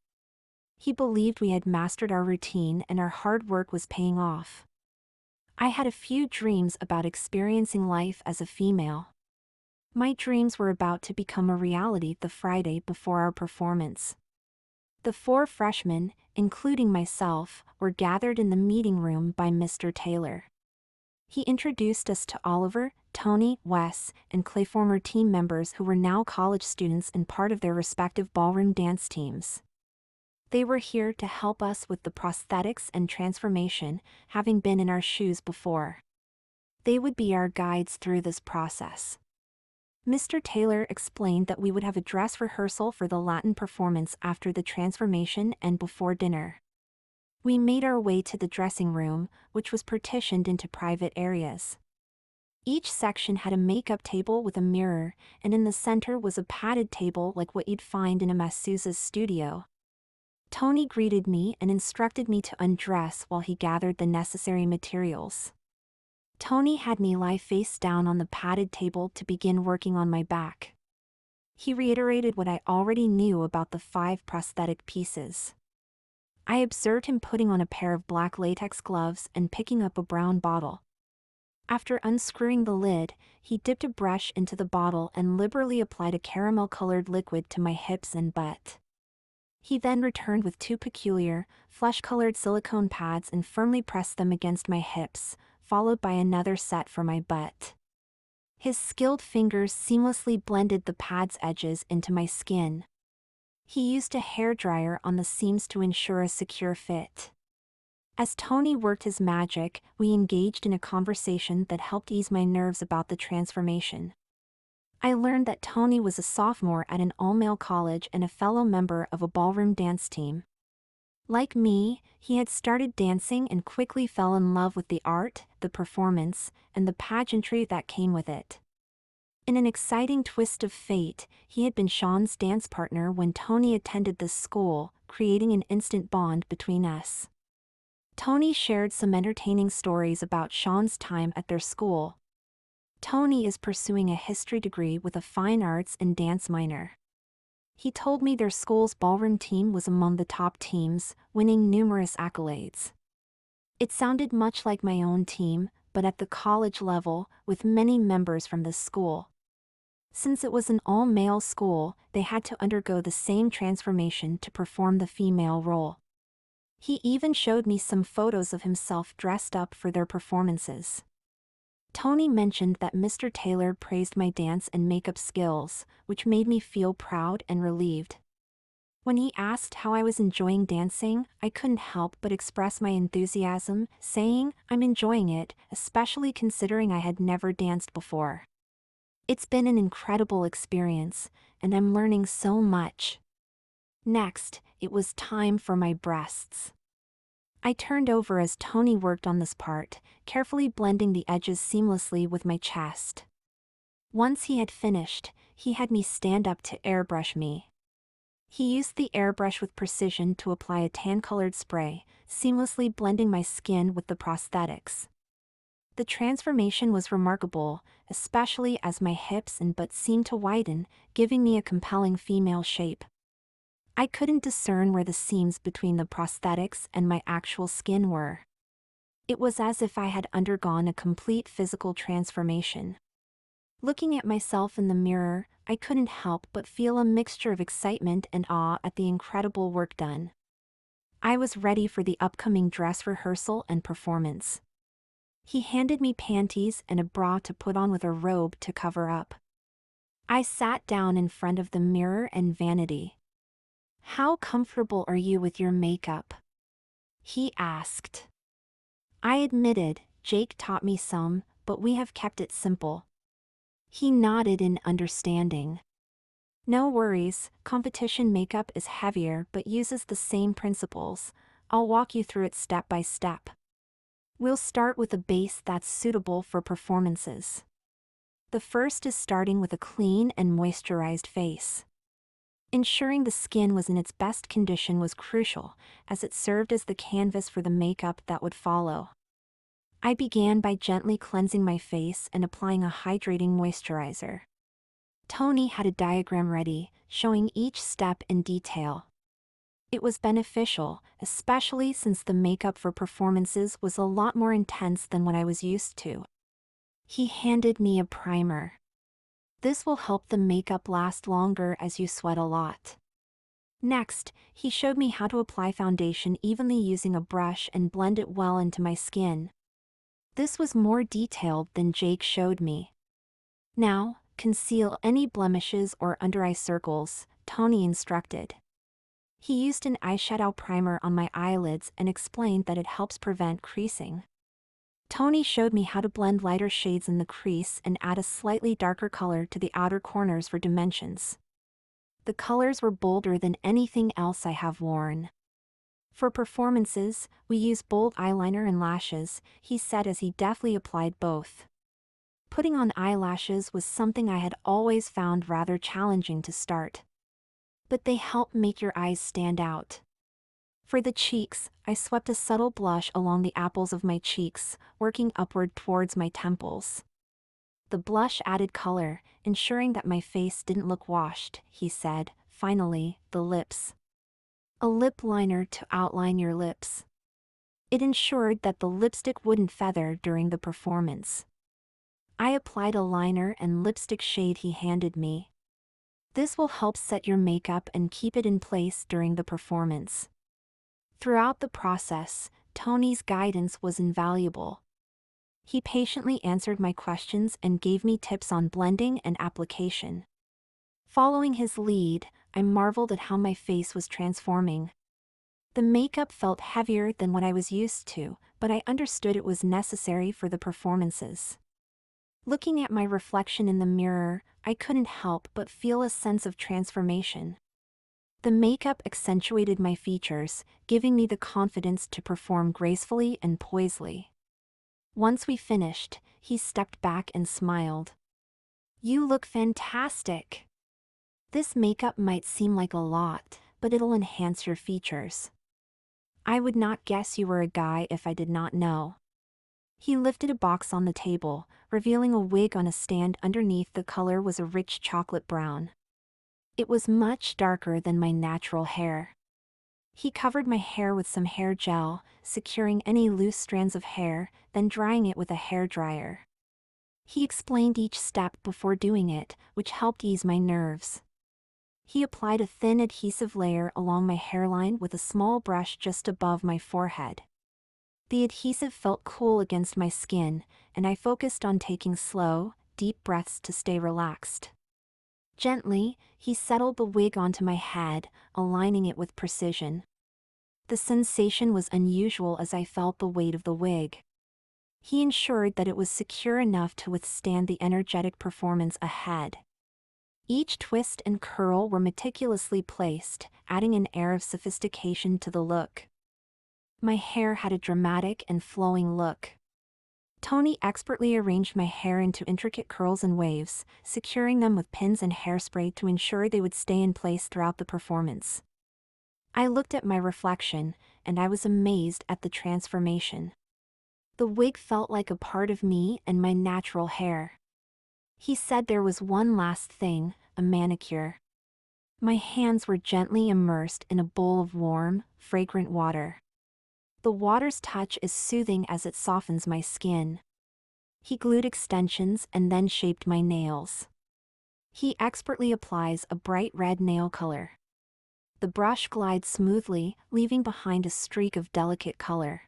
He believed we had mastered our routine and our hard work was paying off. I had a few dreams about experiencing life as a female. My dreams were about to become a reality the Friday before our performance. The 4 freshmen, including myself, were gathered in the meeting room by Mr. Taylor. He introduced us to Oliver, Tony, Wes, and Clay, former team members who were now college students and part of their respective ballroom dance teams. They were here to help us with the prosthetics and transformation, having been in our shoes before. They would be our guides through this process. Mr. Taylor explained that we would have a dress rehearsal for the Latin performance after the transformation and before dinner. We made our way to the dressing room, which was partitioned into private areas. Each section had a makeup table with a mirror, and in the center was a padded table like what you'd find in a masseuse's studio. Tony greeted me and instructed me to undress while he gathered the necessary materials. Tony had me lie face down on the padded table to begin working on my back. He reiterated what I already knew about the 5 prosthetic pieces. I observed him putting on a pair of black latex gloves and picking up a brown bottle. After unscrewing the lid, he dipped a brush into the bottle and liberally applied a caramel-colored liquid to my hips and butt. He then returned with 2 peculiar, flesh-colored silicone pads and firmly pressed them against my hips, followed by another set for my butt. His skilled fingers seamlessly blended the pad's edges into my skin. He used a hairdryer on the seams to ensure a secure fit. As Tony worked his magic, we engaged in a conversation that helped ease my nerves about the transformation. I learned that Tony was a sophomore at an all-male college and a fellow member of a ballroom dance team. Like me, he had started dancing and quickly fell in love with the art, the performance, and the pageantry that came with it. In an exciting twist of fate, he had been Sean's dance partner when Tony attended this school, creating an instant bond between us. Tony shared some entertaining stories about Sean's time at their school. Tony is pursuing a history degree with a fine arts and dance minor. He told me their school's ballroom team was among the top teams, winning numerous accolades. It sounded much like my own team, but at the college level, with many members from this school. Since it was an all-male school, they had to undergo the same transformation to perform the female role. He even showed me some photos of himself dressed up for their performances. Tony mentioned that Mr. Taylor praised my dance and makeup skills, which made me feel proud and relieved. When he asked how I was enjoying dancing, I couldn't help but express my enthusiasm, saying, "I'm enjoying it, especially considering I had never danced before. It's been an incredible experience, and I'm learning so much." Next, it was time for my breasts. I turned over as Tony worked on this part, carefully blending the edges seamlessly with my chest. Once he had finished, he had me stand up to airbrush me. He used the airbrush with precision to apply a tan-colored spray, seamlessly blending my skin with the prosthetics. The transformation was remarkable, especially as my hips and butt seemed to widen, giving me a compelling female shape. I couldn't discern where the seams between the prosthetics and my actual skin were. It was as if I had undergone a complete physical transformation. Looking at myself in the mirror, I couldn't help but feel a mixture of excitement and awe at the incredible work done. I was ready for the upcoming dress rehearsal and performance. He handed me panties and a bra to put on with a robe to cover up. I sat down in front of the mirror and vanity. "How comfortable are you with your makeup?" he asked. I admitted, "Jake taught me some, but we have kept it simple." He nodded in understanding. "No worries, competition makeup is heavier but uses the same principles. I'll walk you through it step by step. We'll start with a base that's suitable for performances. The first is starting with a clean and moisturized face. Ensuring the skin was in its best condition was crucial, as it served as the canvas for the makeup that would follow. I began by gently cleansing my face and applying a hydrating moisturizer. Tony had a diagram ready, showing each step in detail. It was beneficial, especially since the makeup for performances was a lot more intense than what I was used to. He handed me a primer. "This will help the makeup last longer as you sweat a lot." Next, he showed me how to apply foundation evenly using a brush and blend it well into my skin. This was more detailed than Jake showed me. "Now, conceal any blemishes or under-eye circles," Tony instructed. He used an eyeshadow primer on my eyelids and explained that it helps prevent creasing. Tony showed me how to blend lighter shades in the crease and add a slightly darker color to the outer corners for dimensions. The colors were bolder than anything else I have worn. "For performances, we use bold eyeliner and lashes," he said as he deftly applied both. Putting on eyelashes was something I had always found rather challenging to start. But they help make your eyes stand out. For the cheeks, I swept a subtle blush along the apples of my cheeks, working upward towards my temples. The blush added color, ensuring that my face didn't look washed, he said. Finally, the lips. "A lip liner to outline your lips." It ensured that the lipstick wouldn't feather during the performance. I applied a liner and lipstick shade he handed me. This will help set your makeup and keep it in place during the performance. Throughout the process, Tony's guidance was invaluable. He patiently answered my questions and gave me tips on blending and application. Following his lead, I marveled at how my face was transforming. The makeup felt heavier than what I was used to, but I understood it was necessary for the performances. Looking at my reflection in the mirror, I couldn't help but feel a sense of transformation. The makeup accentuated my features, giving me the confidence to perform gracefully and poisely. Once we finished, he stepped back and smiled. "You look fantastic. This makeup might seem like a lot, but it'll enhance your features. I would not guess you were a guy if I did not know." He lifted a box on the table, revealing a wig on a stand underneath. The color was a rich chocolate brown. It was much darker than my natural hair. He covered my hair with some hair gel, securing any loose strands of hair, then drying it with a hair dryer. He explained each step before doing it, which helped ease my nerves. He applied a thin adhesive layer along my hairline with a small brush just above my forehead. The adhesive felt cool against my skin, and I focused on taking slow, deep breaths to stay relaxed. Gently, he settled the wig onto my head, aligning it with precision. The sensation was unusual as I felt the weight of the wig. He ensured that it was secure enough to withstand the energetic performance ahead. Each twist and curl were meticulously placed, adding an air of sophistication to the look. My hair had a dramatic and flowing look. Tony expertly arranged my hair into intricate curls and waves, securing them with pins and hairspray to ensure they would stay in place throughout the performance. I looked at my reflection, and I was amazed at the transformation. The wig felt like a part of me and my natural hair. He said there was one last thing, a manicure. My hands were gently immersed in a bowl of warm, fragrant water. The water's touch is soothing as it softens my skin. He glued extensions and then shaped my nails. He expertly applies a bright red nail color. The brush glides smoothly, leaving behind a streak of delicate color.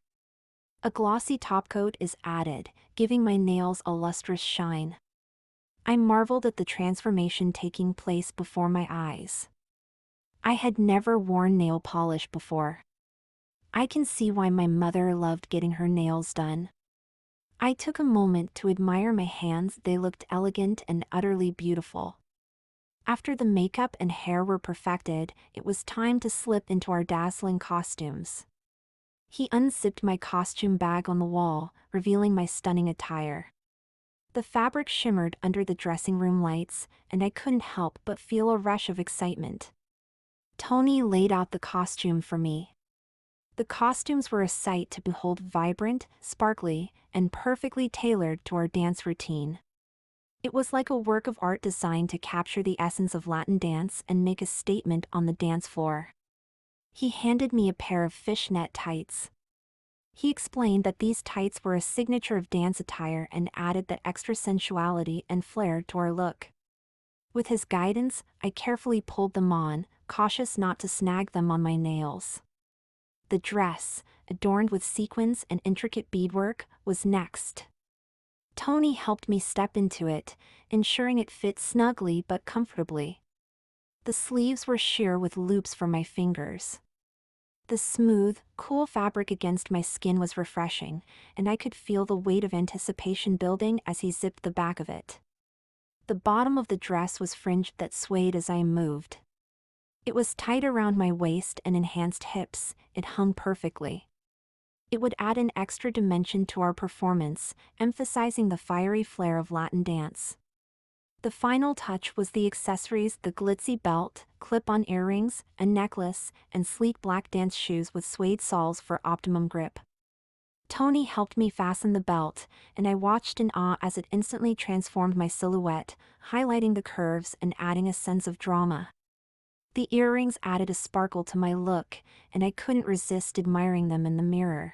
A glossy topcoat is added, giving my nails a lustrous shine. I marveled at the transformation taking place before my eyes. I had never worn nail polish before. I can see why my mother loved getting her nails done. I took a moment to admire my hands. They looked elegant and utterly beautiful. After the makeup and hair were perfected, it was time to slip into our dazzling costumes. He unzipped my costume bag on the wall, revealing my stunning attire. The fabric shimmered under the dressing room lights, and I couldn't help but feel a rush of excitement. Tony laid out the costume for me. The costumes were a sight to behold, vibrant, sparkly, and perfectly tailored to our dance routine. It was like a work of art designed to capture the essence of Latin dance and make a statement on the dance floor. He handed me a pair of fishnet tights. He explained that these tights were a signature of dance attire and added that extra sensuality and flair to our look. With his guidance, I carefully pulled them on, cautious not to snag them on my nails. The dress, adorned with sequins and intricate beadwork, was next. Tony helped me step into it, ensuring it fit snugly but comfortably. The sleeves were sheer with loops for my fingers. The smooth, cool fabric against my skin was refreshing, and I could feel the weight of anticipation building as he zipped the back of it. The bottom of the dress was fringed that swayed as I moved. It was tight around my waist and enhanced hips. It hung perfectly. It would add an extra dimension to our performance, emphasizing the fiery flair of Latin dance. The final touch was the accessories: the glitzy belt, clip-on earrings, a necklace, and sleek black dance shoes with suede soles for optimum grip. Tony helped me fasten the belt, and I watched in awe as it instantly transformed my silhouette, highlighting the curves and adding a sense of drama. The earrings added a sparkle to my look, and I couldn't resist admiring them in the mirror.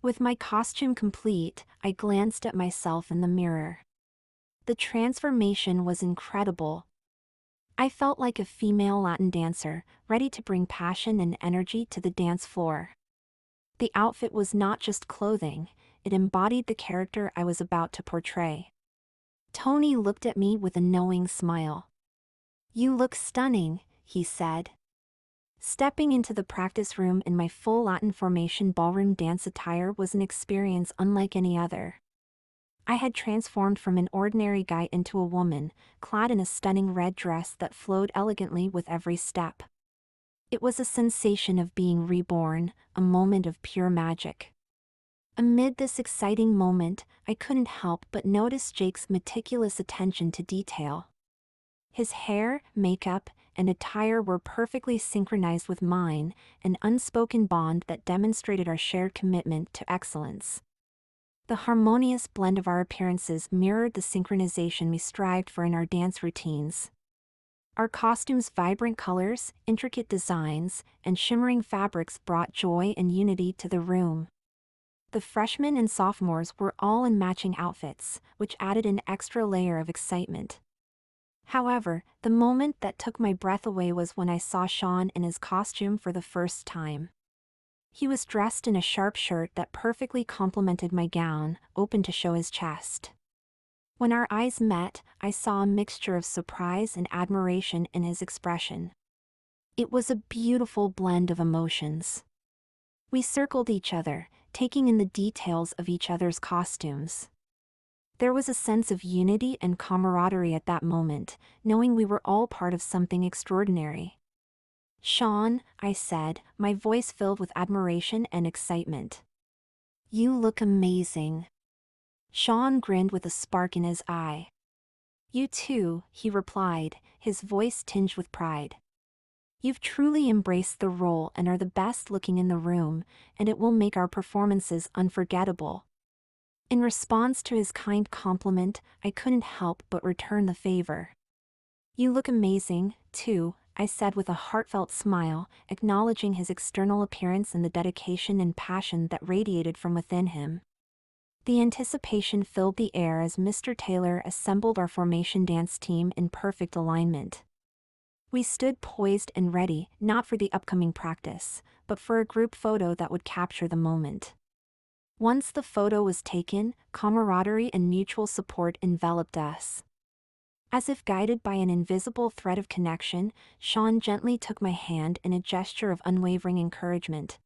With my costume complete, I glanced at myself in the mirror. The transformation was incredible. I felt like a female Latin dancer, ready to bring passion and energy to the dance floor. The outfit was not just clothing, it embodied the character I was about to portray. Tony looked at me with a knowing smile. "You look stunning," he said. Stepping into the practice room in my full Latin formation ballroom dance attire was an experience unlike any other. I had transformed from an ordinary guy into a woman, clad in a stunning red dress that flowed elegantly with every step. It was a sensation of being reborn, a moment of pure magic. Amid this exciting moment, I couldn't help but notice Jake's meticulous attention to detail. His hair, makeup, and attire were perfectly synchronized with mine, an unspoken bond that demonstrated our shared commitment to excellence. The harmonious blend of our appearances mirrored the synchronization we strived for in our dance routines. Our costumes' vibrant colors, intricate designs, and shimmering fabrics brought joy and unity to the room. The freshmen and sophomores were all in matching outfits, which added an extra layer of excitement. However, the moment that took my breath away was when I saw Sean in his costume for the first time. He was dressed in a sharp shirt that perfectly complemented my gown, open to show his chest. When our eyes met, I saw a mixture of surprise and admiration in his expression. It was a beautiful blend of emotions. We circled each other, taking in the details of each other's costumes. There was a sense of unity and camaraderie at that moment, knowing we were all part of something extraordinary. "Sean," I said, my voice filled with admiration and excitement. "You look amazing." Sean grinned with a spark in his eye. "You too," he replied, his voice tinged with pride. "You've truly embraced the role and are the best looking in the room, and it will make our performances unforgettable." In response to his kind compliment, I couldn't help but return the favor. "You look amazing, too," I said with a heartfelt smile, acknowledging his external appearance and the dedication and passion that radiated from within him. The anticipation filled the air as Mr. Taylor assembled our formation dance team in perfect alignment. We stood poised and ready, not for the upcoming practice, but for a group photo that would capture the moment. Once the photo was taken, camaraderie and mutual support enveloped us. As if guided by an invisible thread of connection, Sean gently took my hand in a gesture of unwavering encouragement.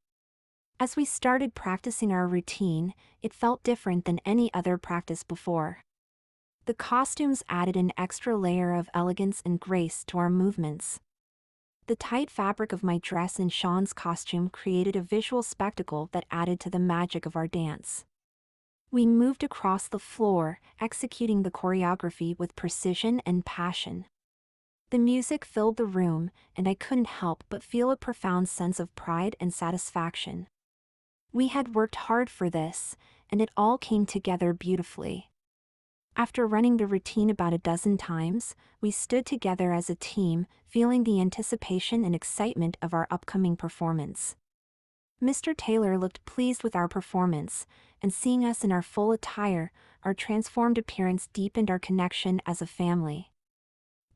As we started practicing our routine, it felt different than any other practice before. The costumes added an extra layer of elegance and grace to our movements. The tight fabric of my dress and Sean's costume created a visual spectacle that added to the magic of our dance. We moved across the floor, executing the choreography with precision and passion. The music filled the room, and I couldn't help but feel a profound sense of pride and satisfaction. We had worked hard for this, and it all came together beautifully. After running the routine about a dozen times, we stood together as a team, feeling the anticipation and excitement of our upcoming performance. Mr. Taylor looked pleased with our performance, and seeing us in our full attire, our transformed appearance deepened our connection as a family.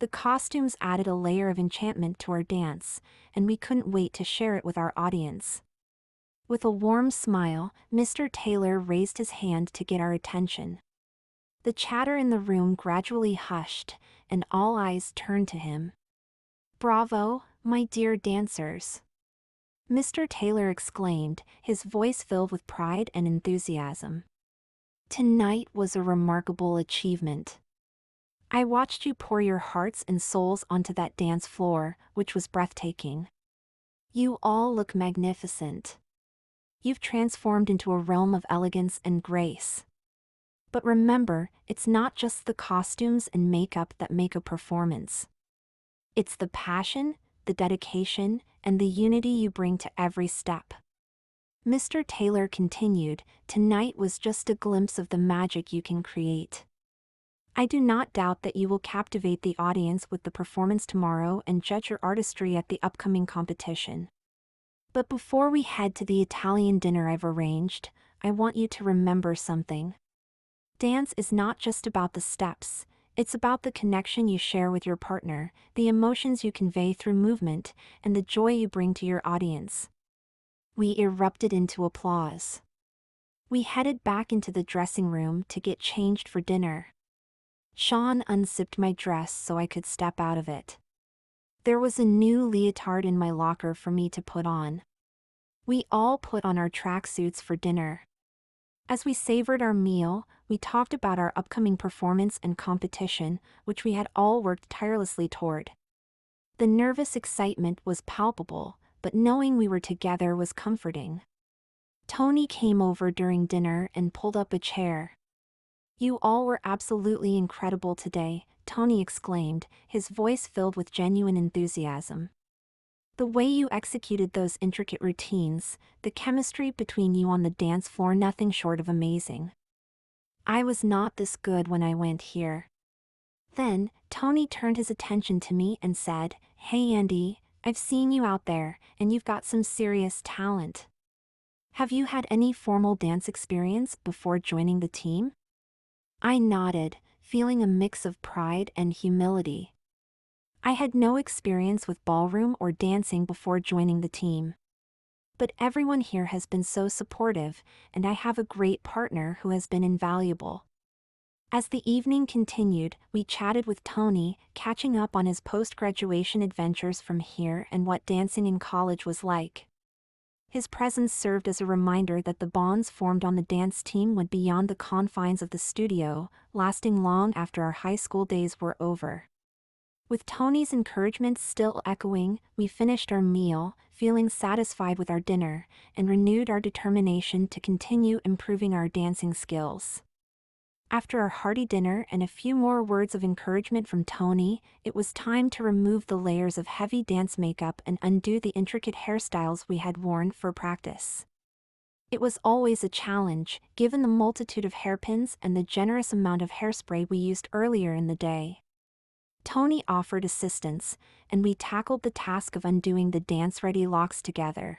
The costumes added a layer of enchantment to our dance, and we couldn't wait to share it with our audience. With a warm smile, Mr. Taylor raised his hand to get our attention. The chatter in the room gradually hushed, and all eyes turned to him. "Bravo, my dear dancers!" Mr. Taylor exclaimed, his voice filled with pride and enthusiasm. "Tonight was a remarkable achievement. I watched you pour your hearts and souls onto that dance floor, which was breathtaking. You all look magnificent. You've transformed into a realm of elegance and grace. But remember, it's not just the costumes and makeup that make a performance. It's the passion, the dedication, and the unity you bring to every step." Mr. Taylor continued, "Tonight was just a glimpse of the magic you can create. I do not doubt that you will captivate the audience with the performance tomorrow and judge your artistry at the upcoming competition. But before we head to the Italian dinner I've arranged, I want you to remember something. Dance is not just about the steps, it's about the connection you share with your partner, the emotions you convey through movement, and the joy you bring to your audience." We erupted into applause. We headed back into the dressing room to get changed for dinner. Sean unzipped my dress so I could step out of it. There was a new leotard in my locker for me to put on. We all put on our tracksuits for dinner. As we savored our meal, we talked about our upcoming performance and competition, which we had all worked tirelessly toward. The nervous excitement was palpable, but knowing we were together was comforting. Tony came over during dinner and pulled up a chair. "You all were absolutely incredible today," Tony exclaimed, his voice filled with genuine enthusiasm. "The way you executed those intricate routines, the chemistry between you on the dance floor, nothing short of amazing. I was not this good when I went here." Then, Tony turned his attention to me and said, "Hey Andy, I've seen you out there, and you've got some serious talent. Have you had any formal dance experience before joining the team?" I nodded, feeling a mix of pride and humility. I had no experience with ballroom or dancing before joining the team. But everyone here has been so supportive, and I have a great partner who has been invaluable. As the evening continued, we chatted with Tony, catching up on his post-graduation adventures from here and what dancing in college was like. His presence served as a reminder that the bonds formed on the dance team went beyond the confines of the studio, lasting long after our high school days were over. With Tony's encouragement still echoing, we finished our meal, feeling satisfied with our dinner, and renewed our determination to continue improving our dancing skills. After our hearty dinner and a few more words of encouragement from Tony, it was time to remove the layers of heavy dance makeup and undo the intricate hairstyles we had worn for practice. It was always a challenge, given the multitude of hairpins and the generous amount of hairspray we used earlier in the day. Tony offered assistance, and we tackled the task of undoing the dance-ready locks together.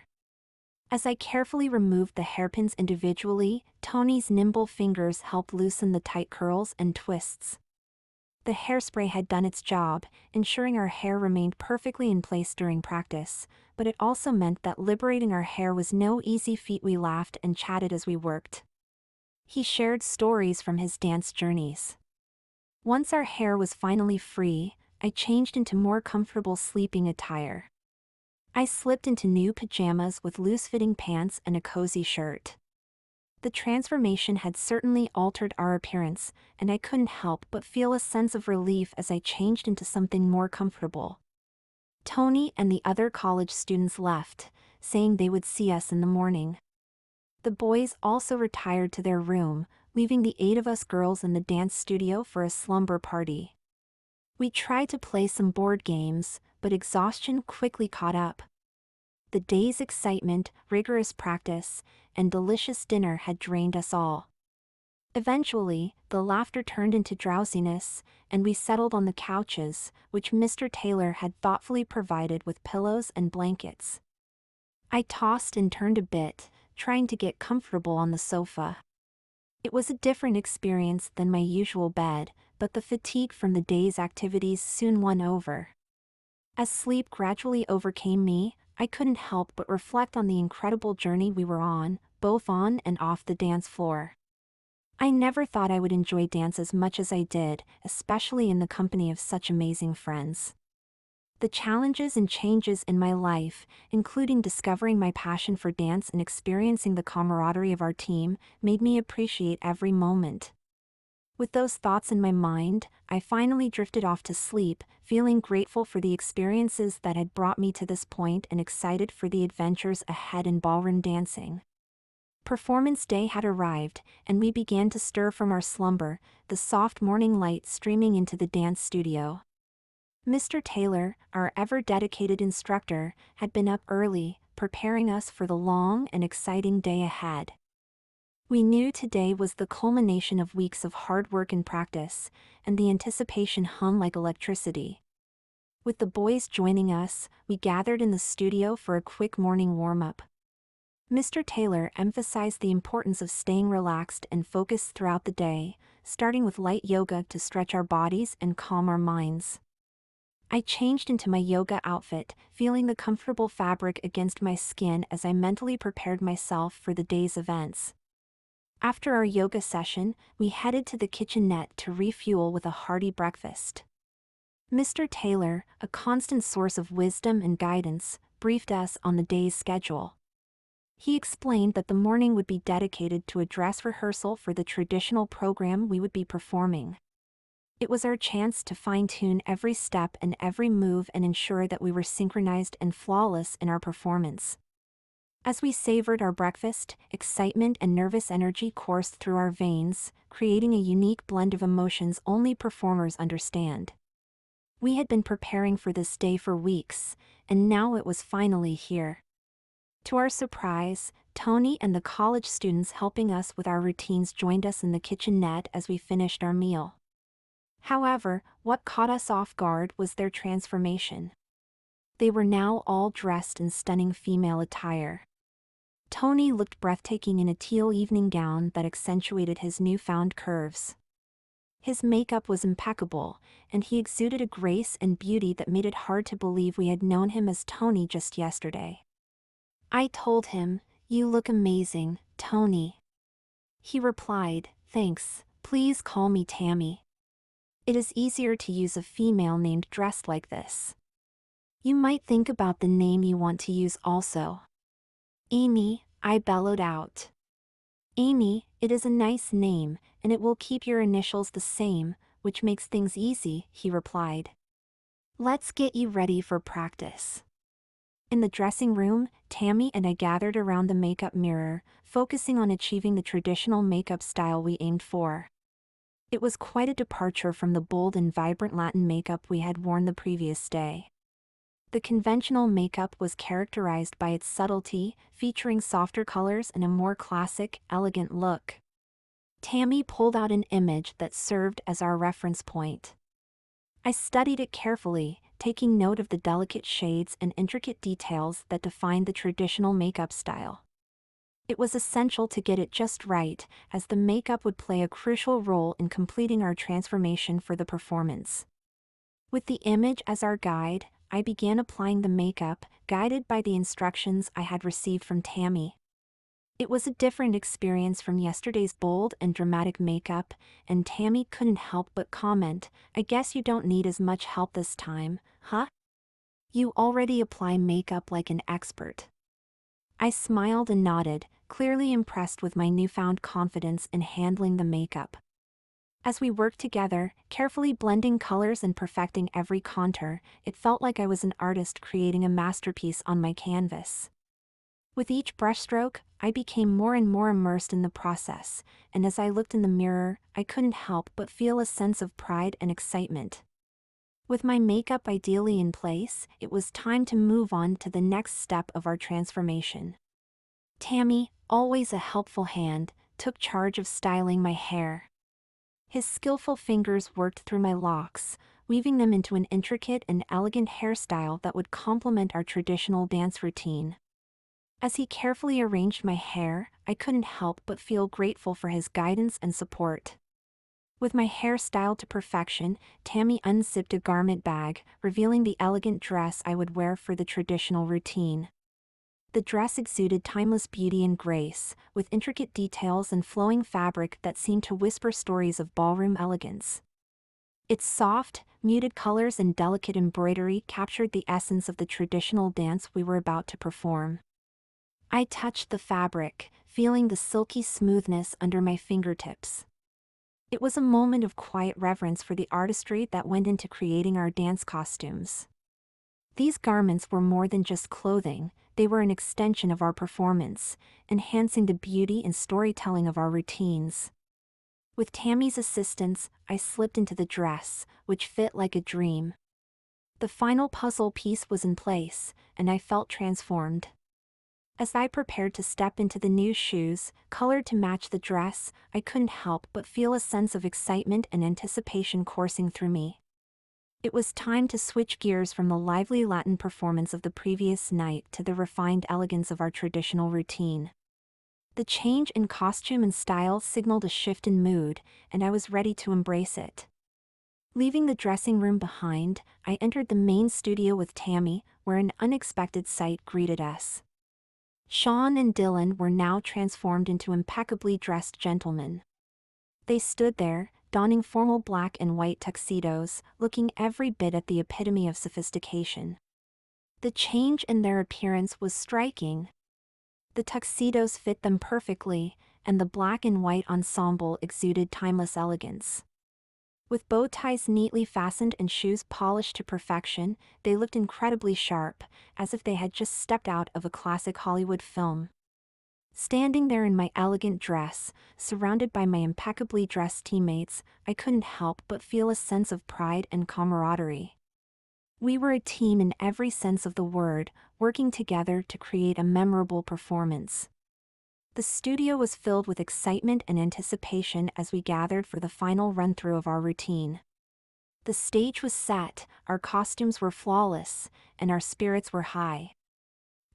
As I carefully removed the hairpins individually, Tony's nimble fingers helped loosen the tight curls and twists. The hairspray had done its job, ensuring our hair remained perfectly in place during practice, but it also meant that liberating our hair was no easy feat. We laughed and chatted as we worked. He shared stories from his dance journeys. Once our hair was finally free, I changed into more comfortable sleeping attire. I slipped into new pajamas with loose-fitting pants and a cozy shirt. The transformation had certainly altered our appearance, and I couldn't help but feel a sense of relief as I changed into something more comfortable. Tony and the other college students left, saying they would see us in the morning. The boys also retired to their room, leaving the 8 of us girls in the dance studio for a slumber party. We tried to play some board games, but exhaustion quickly caught up. The day's excitement, rigorous practice, and delicious dinner had drained us all. Eventually, the laughter turned into drowsiness, and we settled on the couches, which Mr. Taylor had thoughtfully provided with pillows and blankets. I tossed and turned a bit, trying to get comfortable on the sofa. It was a different experience than my usual bed, but the fatigue from the day's activities soon won over. As sleep gradually overcame me, I couldn't help but reflect on the incredible journey we were on, both on and off the dance floor. I never thought I would enjoy dance as much as I did, especially in the company of such amazing friends. The challenges and changes in my life, including discovering my passion for dance and experiencing the camaraderie of our team, made me appreciate every moment. With those thoughts in my mind, I finally drifted off to sleep, feeling grateful for the experiences that had brought me to this point and excited for the adventures ahead in ballroom dancing. Performance day had arrived, and we began to stir from our slumber, the soft morning light streaming into the dance studio. Mr. Taylor, our ever-dedicated instructor, had been up early, preparing us for the long and exciting day ahead. We knew today was the culmination of weeks of hard work and practice, and the anticipation hung like electricity. With the boys joining us, we gathered in the studio for a quick morning warm-up. Mr. Taylor emphasized the importance of staying relaxed and focused throughout the day, starting with light yoga to stretch our bodies and calm our minds. I changed into my yoga outfit, feeling the comfortable fabric against my skin as I mentally prepared myself for the day's events. After our yoga session, we headed to the kitchenette to refuel with a hearty breakfast. Mr. Taylor, a constant source of wisdom and guidance, briefed us on the day's schedule. He explained that the morning would be dedicated to a dress rehearsal for the traditional program we would be performing. It was our chance to fine-tune every step and every move and ensure that we were synchronized and flawless in our performance. As we savored our breakfast, excitement and nervous energy coursed through our veins, creating a unique blend of emotions only performers understand. We had been preparing for this day for weeks, and now it was finally here. To our surprise, Tony and the college students helping us with our routines joined us in the kitchenette as we finished our meal. However, what caught us off guard was their transformation. They were now all dressed in stunning female attire. Tony looked breathtaking in a teal evening gown that accentuated his newfound curves. His makeup was impeccable, and he exuded a grace and beauty that made it hard to believe we had known him as Tony just yesterday. I told him, "You look amazing, Tony." He replied, "Thanks, Please call me Tammy. It is easier to use a female name dressed like this. You might think about the name you want to use also. Amy, I bellowed out. Amy, it is a nice name, and it will keep your initials the same, which makes things easy, he replied. Let's get you ready for practice. In the dressing room, Tammy and I gathered around the makeup mirror, focusing on achieving the traditional makeup style we aimed for. It was quite a departure from the bold and vibrant Latin makeup we had worn the previous day. The conventional makeup was characterized by its subtlety, featuring softer colors and a more classic, elegant look. Tammy pulled out an image that served as our reference point. I studied it carefully, taking note of the delicate shades and intricate details that defined the traditional makeup style. It was essential to get it just right, as the makeup would play a crucial role in completing our transformation for the performance. With the image as our guide, I began applying the makeup, guided by the instructions I had received from Tammy. It was a different experience from yesterday's bold and dramatic makeup, and Tammy couldn't help but comment, "I guess you don't need as much help this time, huh? You already apply makeup like an expert." I smiled and nodded, clearly impressed with my newfound confidence in handling the makeup. As we worked together, carefully blending colors and perfecting every contour, it felt like I was an artist creating a masterpiece on my canvas. With each brushstroke, I became more and more immersed in the process, and as I looked in the mirror, I couldn't help but feel a sense of pride and excitement. With my makeup ideally in place, it was time to move on to the next step of our transformation. Tammy, always a helpful hand, took charge of styling my hair. His skillful fingers worked through my locks, weaving them into an intricate and elegant hairstyle that would complement our traditional dance routine. As he carefully arranged my hair, I couldn't help but feel grateful for his guidance and support. With my hair styled to perfection, Tammy unzipped a garment bag, revealing the elegant dress I would wear for the traditional routine. The dress exuded timeless beauty and grace, with intricate details and flowing fabric that seemed to whisper stories of ballroom elegance. Its soft, muted colors and delicate embroidery captured the essence of the traditional dance we were about to perform. I touched the fabric, feeling the silky smoothness under my fingertips. It was a moment of quiet reverence for the artistry that went into creating our dance costumes. These garments were more than just clothing, they were an extension of our performance, enhancing the beauty and storytelling of our routines. With Tammy's assistance, I slipped into the dress, which fit like a dream. The final puzzle piece was in place, and I felt transformed. As I prepared to step into the new shoes, colored to match the dress, I couldn't help but feel a sense of excitement and anticipation coursing through me. It was time to switch gears from the lively Latin performance of the previous night to the refined elegance of our traditional routine. The change in costume and style signaled a shift in mood, and I was ready to embrace it. Leaving the dressing room behind, I entered the main studio with Tammy, where an unexpected sight greeted us. Sean and Dylan were now transformed into impeccably dressed gentlemen. They stood there, donning formal black and white tuxedos, looking every bit at the epitome of sophistication. The change in their appearance was striking. The tuxedos fit them perfectly, and the black and white ensemble exuded timeless elegance. With bow ties neatly fastened and shoes polished to perfection, they looked incredibly sharp, as if they had just stepped out of a classic Hollywood film. Standing there in my elegant dress, surrounded by my impeccably dressed teammates, I couldn't help but feel a sense of pride and camaraderie. We were a team in every sense of the word, working together to create a memorable performance. The studio was filled with excitement and anticipation as we gathered for the final run-through of our routine. The stage was set, our costumes were flawless, and our spirits were high.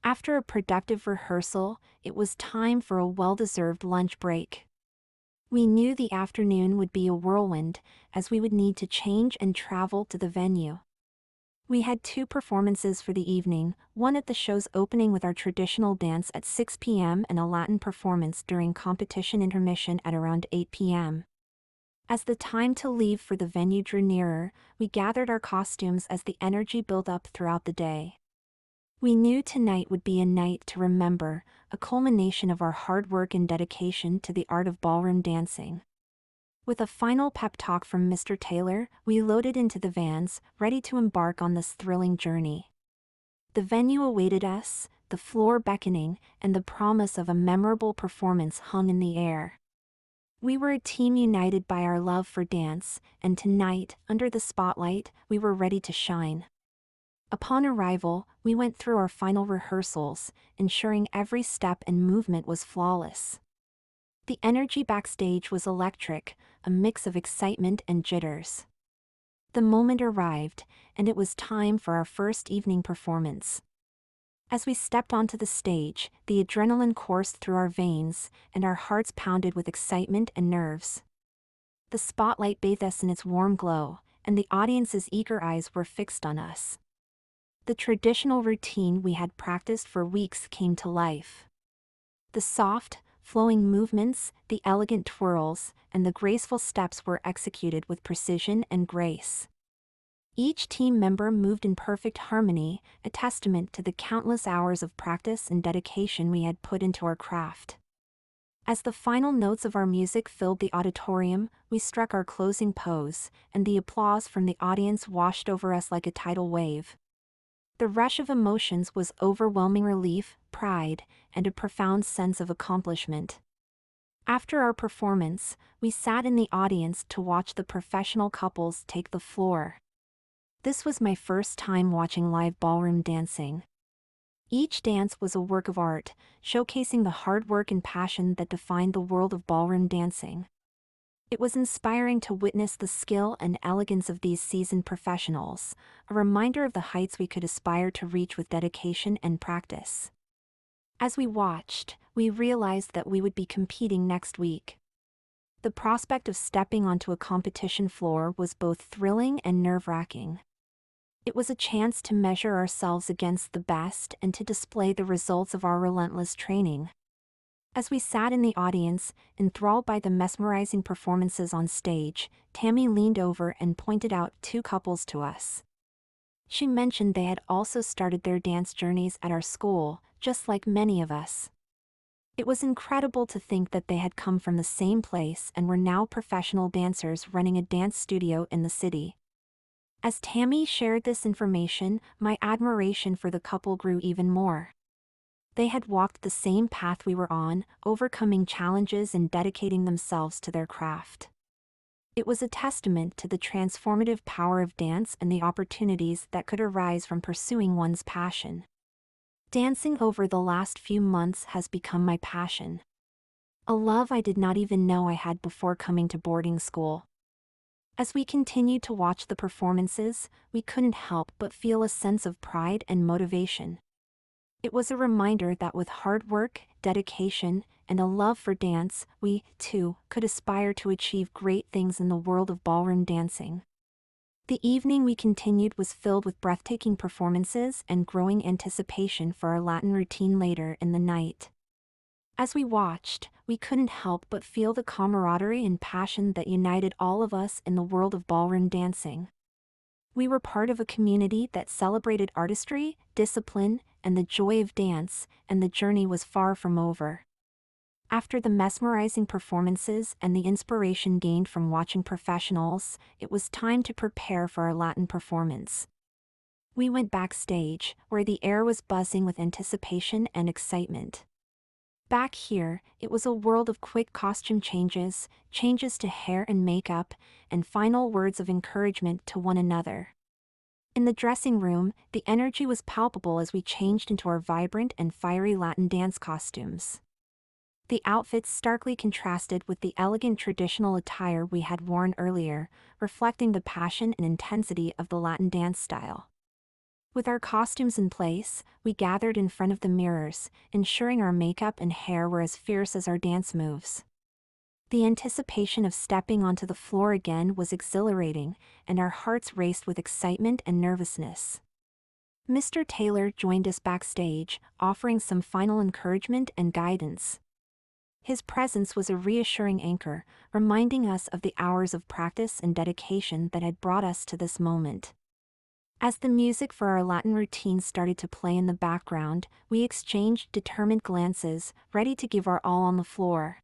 After a productive rehearsal, it was time for a well-deserved lunch break. We knew the afternoon would be a whirlwind, as we would need to change and travel to the venue. We had 2 performances for the evening, one at the show's opening with our traditional dance at 6 p.m. and a Latin performance during competition intermission at around 8 p.m. As the time to leave for the venue drew nearer, we gathered our costumes as the energy built up throughout the day. We knew tonight would be a night to remember, a culmination of our hard work and dedication to the art of ballroom dancing. With a final pep talk from Mr. Taylor, we loaded into the vans, ready to embark on this thrilling journey. The venue awaited us, the floor beckoning, and the promise of a memorable performance hung in the air. We were a team united by our love for dance, and tonight, under the spotlight, we were ready to shine. Upon arrival, we went through our final rehearsals, ensuring every step and movement was flawless. The energy backstage was electric, a mix of excitement and jitters. The moment arrived, and it was time for our first evening performance. As we stepped onto the stage, the adrenaline coursed through our veins, and our hearts pounded with excitement and nerves. The spotlight bathed us in its warm glow, and the audience's eager eyes were fixed on us. The traditional routine we had practiced for weeks came to life. The soft, flowing movements, the elegant twirls, and the graceful steps were executed with precision and grace. Each team member moved in perfect harmony, a testament to the countless hours of practice and dedication we had put into our craft. As the final notes of our music filled the auditorium, we struck our closing pose, and the applause from the audience washed over us like a tidal wave. The rush of emotions was overwhelming relief, pride, and a profound sense of accomplishment. After our performance, we sat in the audience to watch the professional couples take the floor. This was my first time watching live ballroom dancing. Each dance was a work of art, showcasing the hard work and passion that defined the world of ballroom dancing. It was inspiring to witness the skill and elegance of these seasoned professionals, a reminder of the heights we could aspire to reach with dedication and practice. As we watched, we realized that we would be competing next week. The prospect of stepping onto a competition floor was both thrilling and nerve-wracking. It was a chance to measure ourselves against the best and to display the results of our relentless training. As we sat in the audience, enthralled by the mesmerizing performances on stage, Tammy leaned over and pointed out two couples to us. She mentioned they had also started their dance journeys at our school, just like many of us. It was incredible to think that they had come from the same place and were now professional dancers running a dance studio in the city. As Tammy shared this information, my admiration for the couple grew even more. They had walked the same path we were on, overcoming challenges and dedicating themselves to their craft. It was a testament to the transformative power of dance and the opportunities that could arise from pursuing one's passion. Dancing over the last few months has become my passion. A love I did not even know I had before coming to boarding school. As we continued to watch the performances, we couldn't help but feel a sense of pride and motivation. It was a reminder that with hard work, dedication, and a love for dance, we, too, could aspire to achieve great things in the world of ballroom dancing. The evening we continued was filled with breathtaking performances and growing anticipation for our Latin routine later in the night. As we watched, we couldn't help but feel the camaraderie and passion that united all of us in the world of ballroom dancing. We were part of a community that celebrated artistry, discipline, and the joy of dance, and the journey was far from over. After the mesmerizing performances and the inspiration gained from watching professionals, it was time to prepare for our Latin performance. We went backstage, where the air was buzzing with anticipation and excitement. Back here, it was a world of quick costume changes, changes to hair and makeup, and final words of encouragement to one another. In the dressing room, the energy was palpable as we changed into our vibrant and fiery Latin dance costumes. The outfits starkly contrasted with the elegant traditional attire we had worn earlier, reflecting the passion and intensity of the Latin dance style. With our costumes in place, we gathered in front of the mirrors, ensuring our makeup and hair were as fierce as our dance moves. The anticipation of stepping onto the floor again was exhilarating, and our hearts raced with excitement and nervousness. Mr. Taylor joined us backstage, offering some final encouragement and guidance. His presence was a reassuring anchor, reminding us of the hours of practice and dedication that had brought us to this moment. As the music for our Latin routine started to play in the background, we exchanged determined glances, ready to give our all on the floor.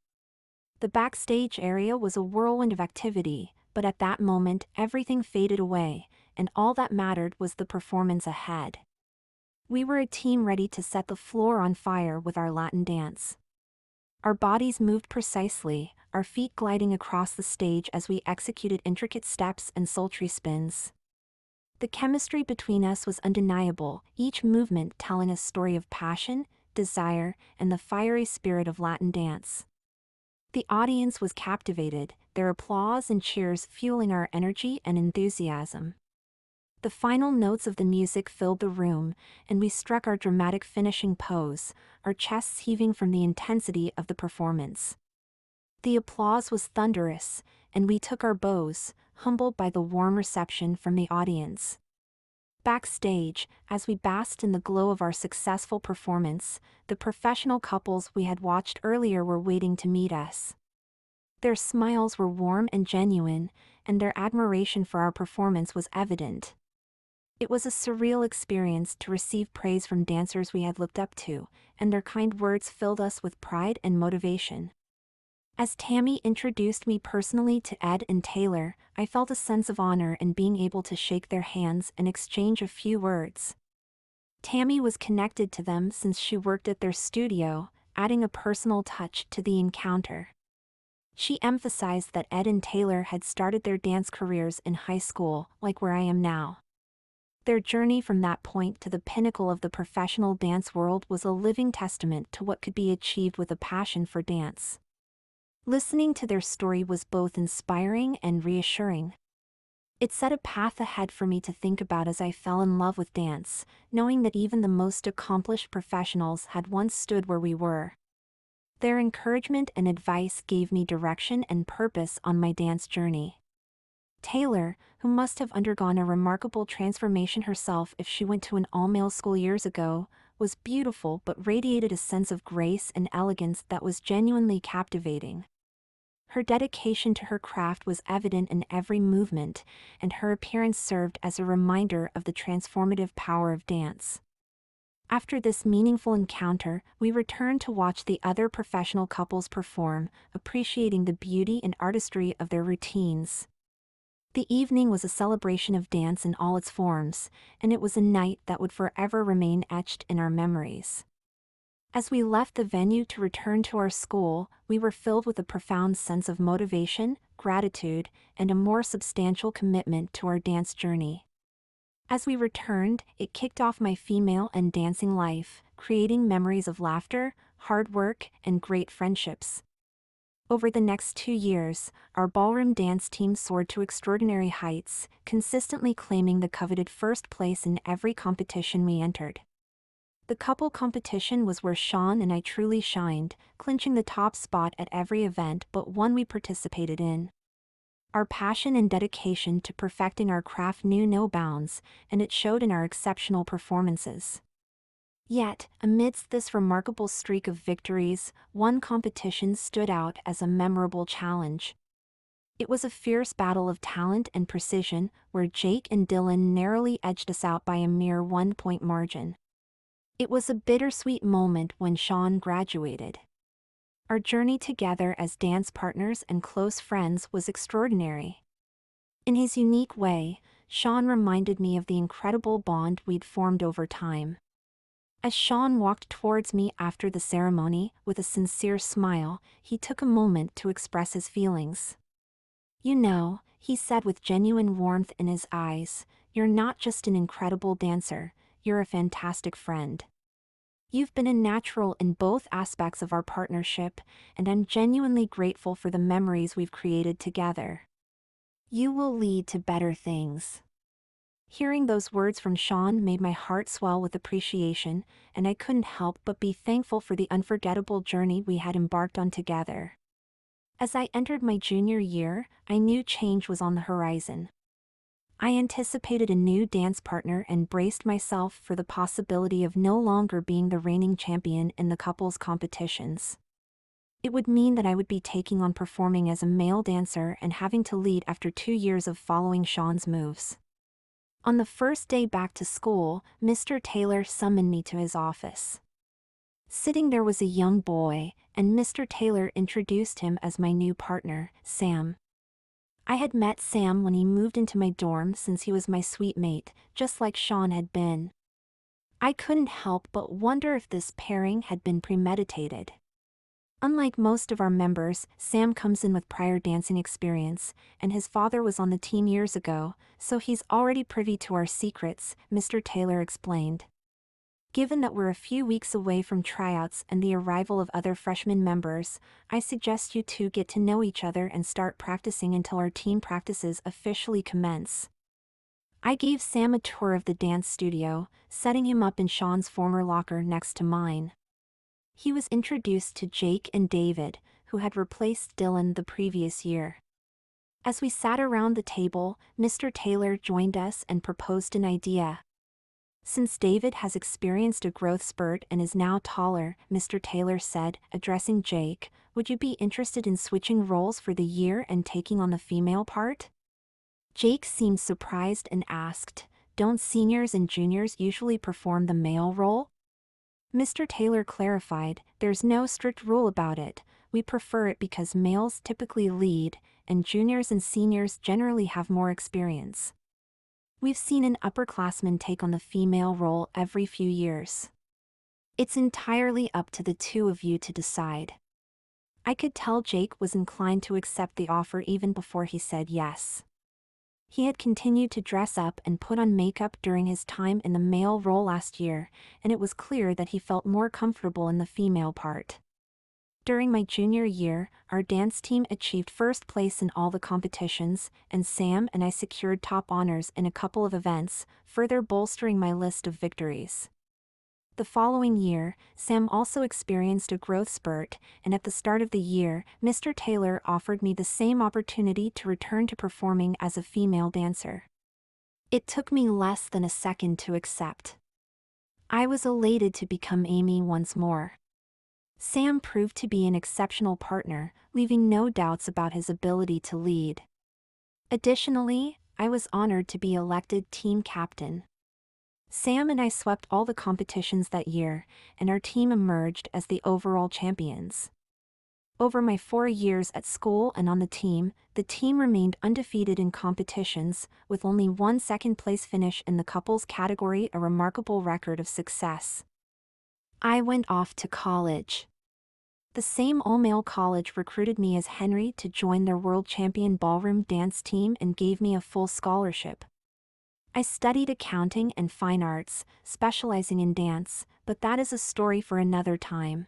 The backstage area was a whirlwind of activity, but at that moment everything faded away, and all that mattered was the performance ahead. We were a team ready to set the floor on fire with our Latin dance. Our bodies moved precisely, our feet gliding across the stage as we executed intricate steps and sultry spins. The chemistry between us was undeniable, each movement telling a story of passion, desire, and the fiery spirit of Latin dance. The audience was captivated, their applause and cheers fueling our energy and enthusiasm. The final notes of the music filled the room, and we struck our dramatic finishing pose, our chests heaving from the intensity of the performance. The applause was thunderous, and we took our bows, humbled by the warm reception from the audience. Backstage, as we basked in the glow of our successful performance, the professional couples we had watched earlier were waiting to meet us. Their smiles were warm and genuine, and their admiration for our performance was evident. It was a surreal experience to receive praise from dancers we had looked up to, and their kind words filled us with pride and motivation. As Tammy introduced me personally to Ed and Taylor, I felt a sense of honor in being able to shake their hands and exchange a few words. Tammy was connected to them since she worked at their studio, adding a personal touch to the encounter. She emphasized that Ed and Taylor had started their dance careers in high school, like where I am now. Their journey from that point to the pinnacle of the professional dance world was a living testament to what could be achieved with a passion for dance. Listening to their story was both inspiring and reassuring. It set a path ahead for me to think about as I fell in love with dance, knowing that even the most accomplished professionals had once stood where we were. Their encouragement and advice gave me direction and purpose on my dance journey. Taylor, who must have undergone a remarkable transformation herself if she went to an all-male school years ago, was beautiful but radiated a sense of grace and elegance that was genuinely captivating. Her dedication to her craft was evident in every movement, and her appearance served as a reminder of the transformative power of dance. After this meaningful encounter, we returned to watch the other professional couples perform, appreciating the beauty and artistry of their routines. The evening was a celebration of dance in all its forms, and it was a night that would forever remain etched in our memories. As we left the venue to return to our school, we were filled with a profound sense of motivation, gratitude, and a more substantial commitment to our dance journey. As we returned, it kicked off my female and dancing life, creating memories of laughter, hard work, and great friendships. Over the next 2 years, our ballroom dance team soared to extraordinary heights, consistently claiming the coveted first place in every competition we entered. The couple competition was where Sean and I truly shined, clinching the top spot at every event but one we participated in. Our passion and dedication to perfecting our craft knew no bounds, and it showed in our exceptional performances. Yet, amidst this remarkable streak of victories, one competition stood out as a memorable challenge. It was a fierce battle of talent and precision, where Jake and Dylan narrowly edged us out by a mere 1-point margin. It was a bittersweet moment when Sean graduated. Our journey together as dance partners and close friends was extraordinary. In his unique way, Sean reminded me of the incredible bond we'd formed over time. As Sean walked towards me after the ceremony, with a sincere smile, he took a moment to express his feelings. "You know," he said with genuine warmth in his eyes, "you're not just an incredible dancer, you're a fantastic friend. You've been a natural in both aspects of our partnership, and I'm genuinely grateful for the memories we've created together. You will lead to better things." Hearing those words from Sean made my heart swell with appreciation, and I couldn't help but be thankful for the unforgettable journey we had embarked on together. As I entered my junior year, I knew change was on the horizon. I anticipated a new dance partner and braced myself for the possibility of no longer being the reigning champion in the couples competitions. It would mean that I would be taking on performing as a male dancer and having to lead after 2 years of following Sean's moves. On the first day back to school, Mr. Taylor summoned me to his office. Sitting there was a young boy, and Mr. Taylor introduced him as my new partner, Sam. I had met Sam when he moved into my dorm since he was my suite mate, just like Sean had been. I couldn't help but wonder if this pairing had been premeditated. Unlike most of our members, Sam comes in with prior dancing experience, and his father was on the team years ago, so he's already privy to our secrets, Mr. Taylor explained. Given that we're a few weeks away from tryouts and the arrival of other freshman members, I suggest you two get to know each other and start practicing until our team practices officially commence. I gave Sam a tour of the dance studio, setting him up in Sean's former locker next to mine. He was introduced to Jake and David, who had replaced Dylan the previous year. As we sat around the table, Mr. Taylor joined us and proposed an idea. Since David has experienced a growth spurt and is now taller, Mr. Taylor said, addressing Jake, would you be interested in switching roles for the year and taking on the female part? Jake seemed surprised and asked, don't seniors and juniors usually perform the male role? Mr. Taylor clarified, there's no strict rule about it, we prefer it because males typically lead, and juniors and seniors generally have more experience. We've seen an upperclassman take on the female role every few years. It's entirely up to the two of you to decide. I could tell Jake was inclined to accept the offer even before he said yes. He had continued to dress up and put on makeup during his time in the male role last year, and it was clear that he felt more comfortable in the female part. During my junior year, our dance team achieved first place in all the competitions, and Sam and I secured top honors in a couple of events, further bolstering my list of victories. The following year, Sam also experienced a growth spurt, and at the start of the year, Mr. Taylor offered me the same opportunity to return to performing as a female dancer. It took me less than a second to accept. I was elated to become Amy once more. Sam proved to be an exceptional partner, leaving no doubts about his ability to lead. Additionally, I was honored to be elected team captain. Sam and I swept all the competitions that year, and our team emerged as the overall champions. Over my 4 years at school and on the team remained undefeated in competitions, with only one second-place finish in the couples category, a remarkable record of success. I went off to college. The same all-male college recruited me as Henry to join their world champion ballroom dance team and gave me a full scholarship. I studied accounting and fine arts, specializing in dance, but that is a story for another time.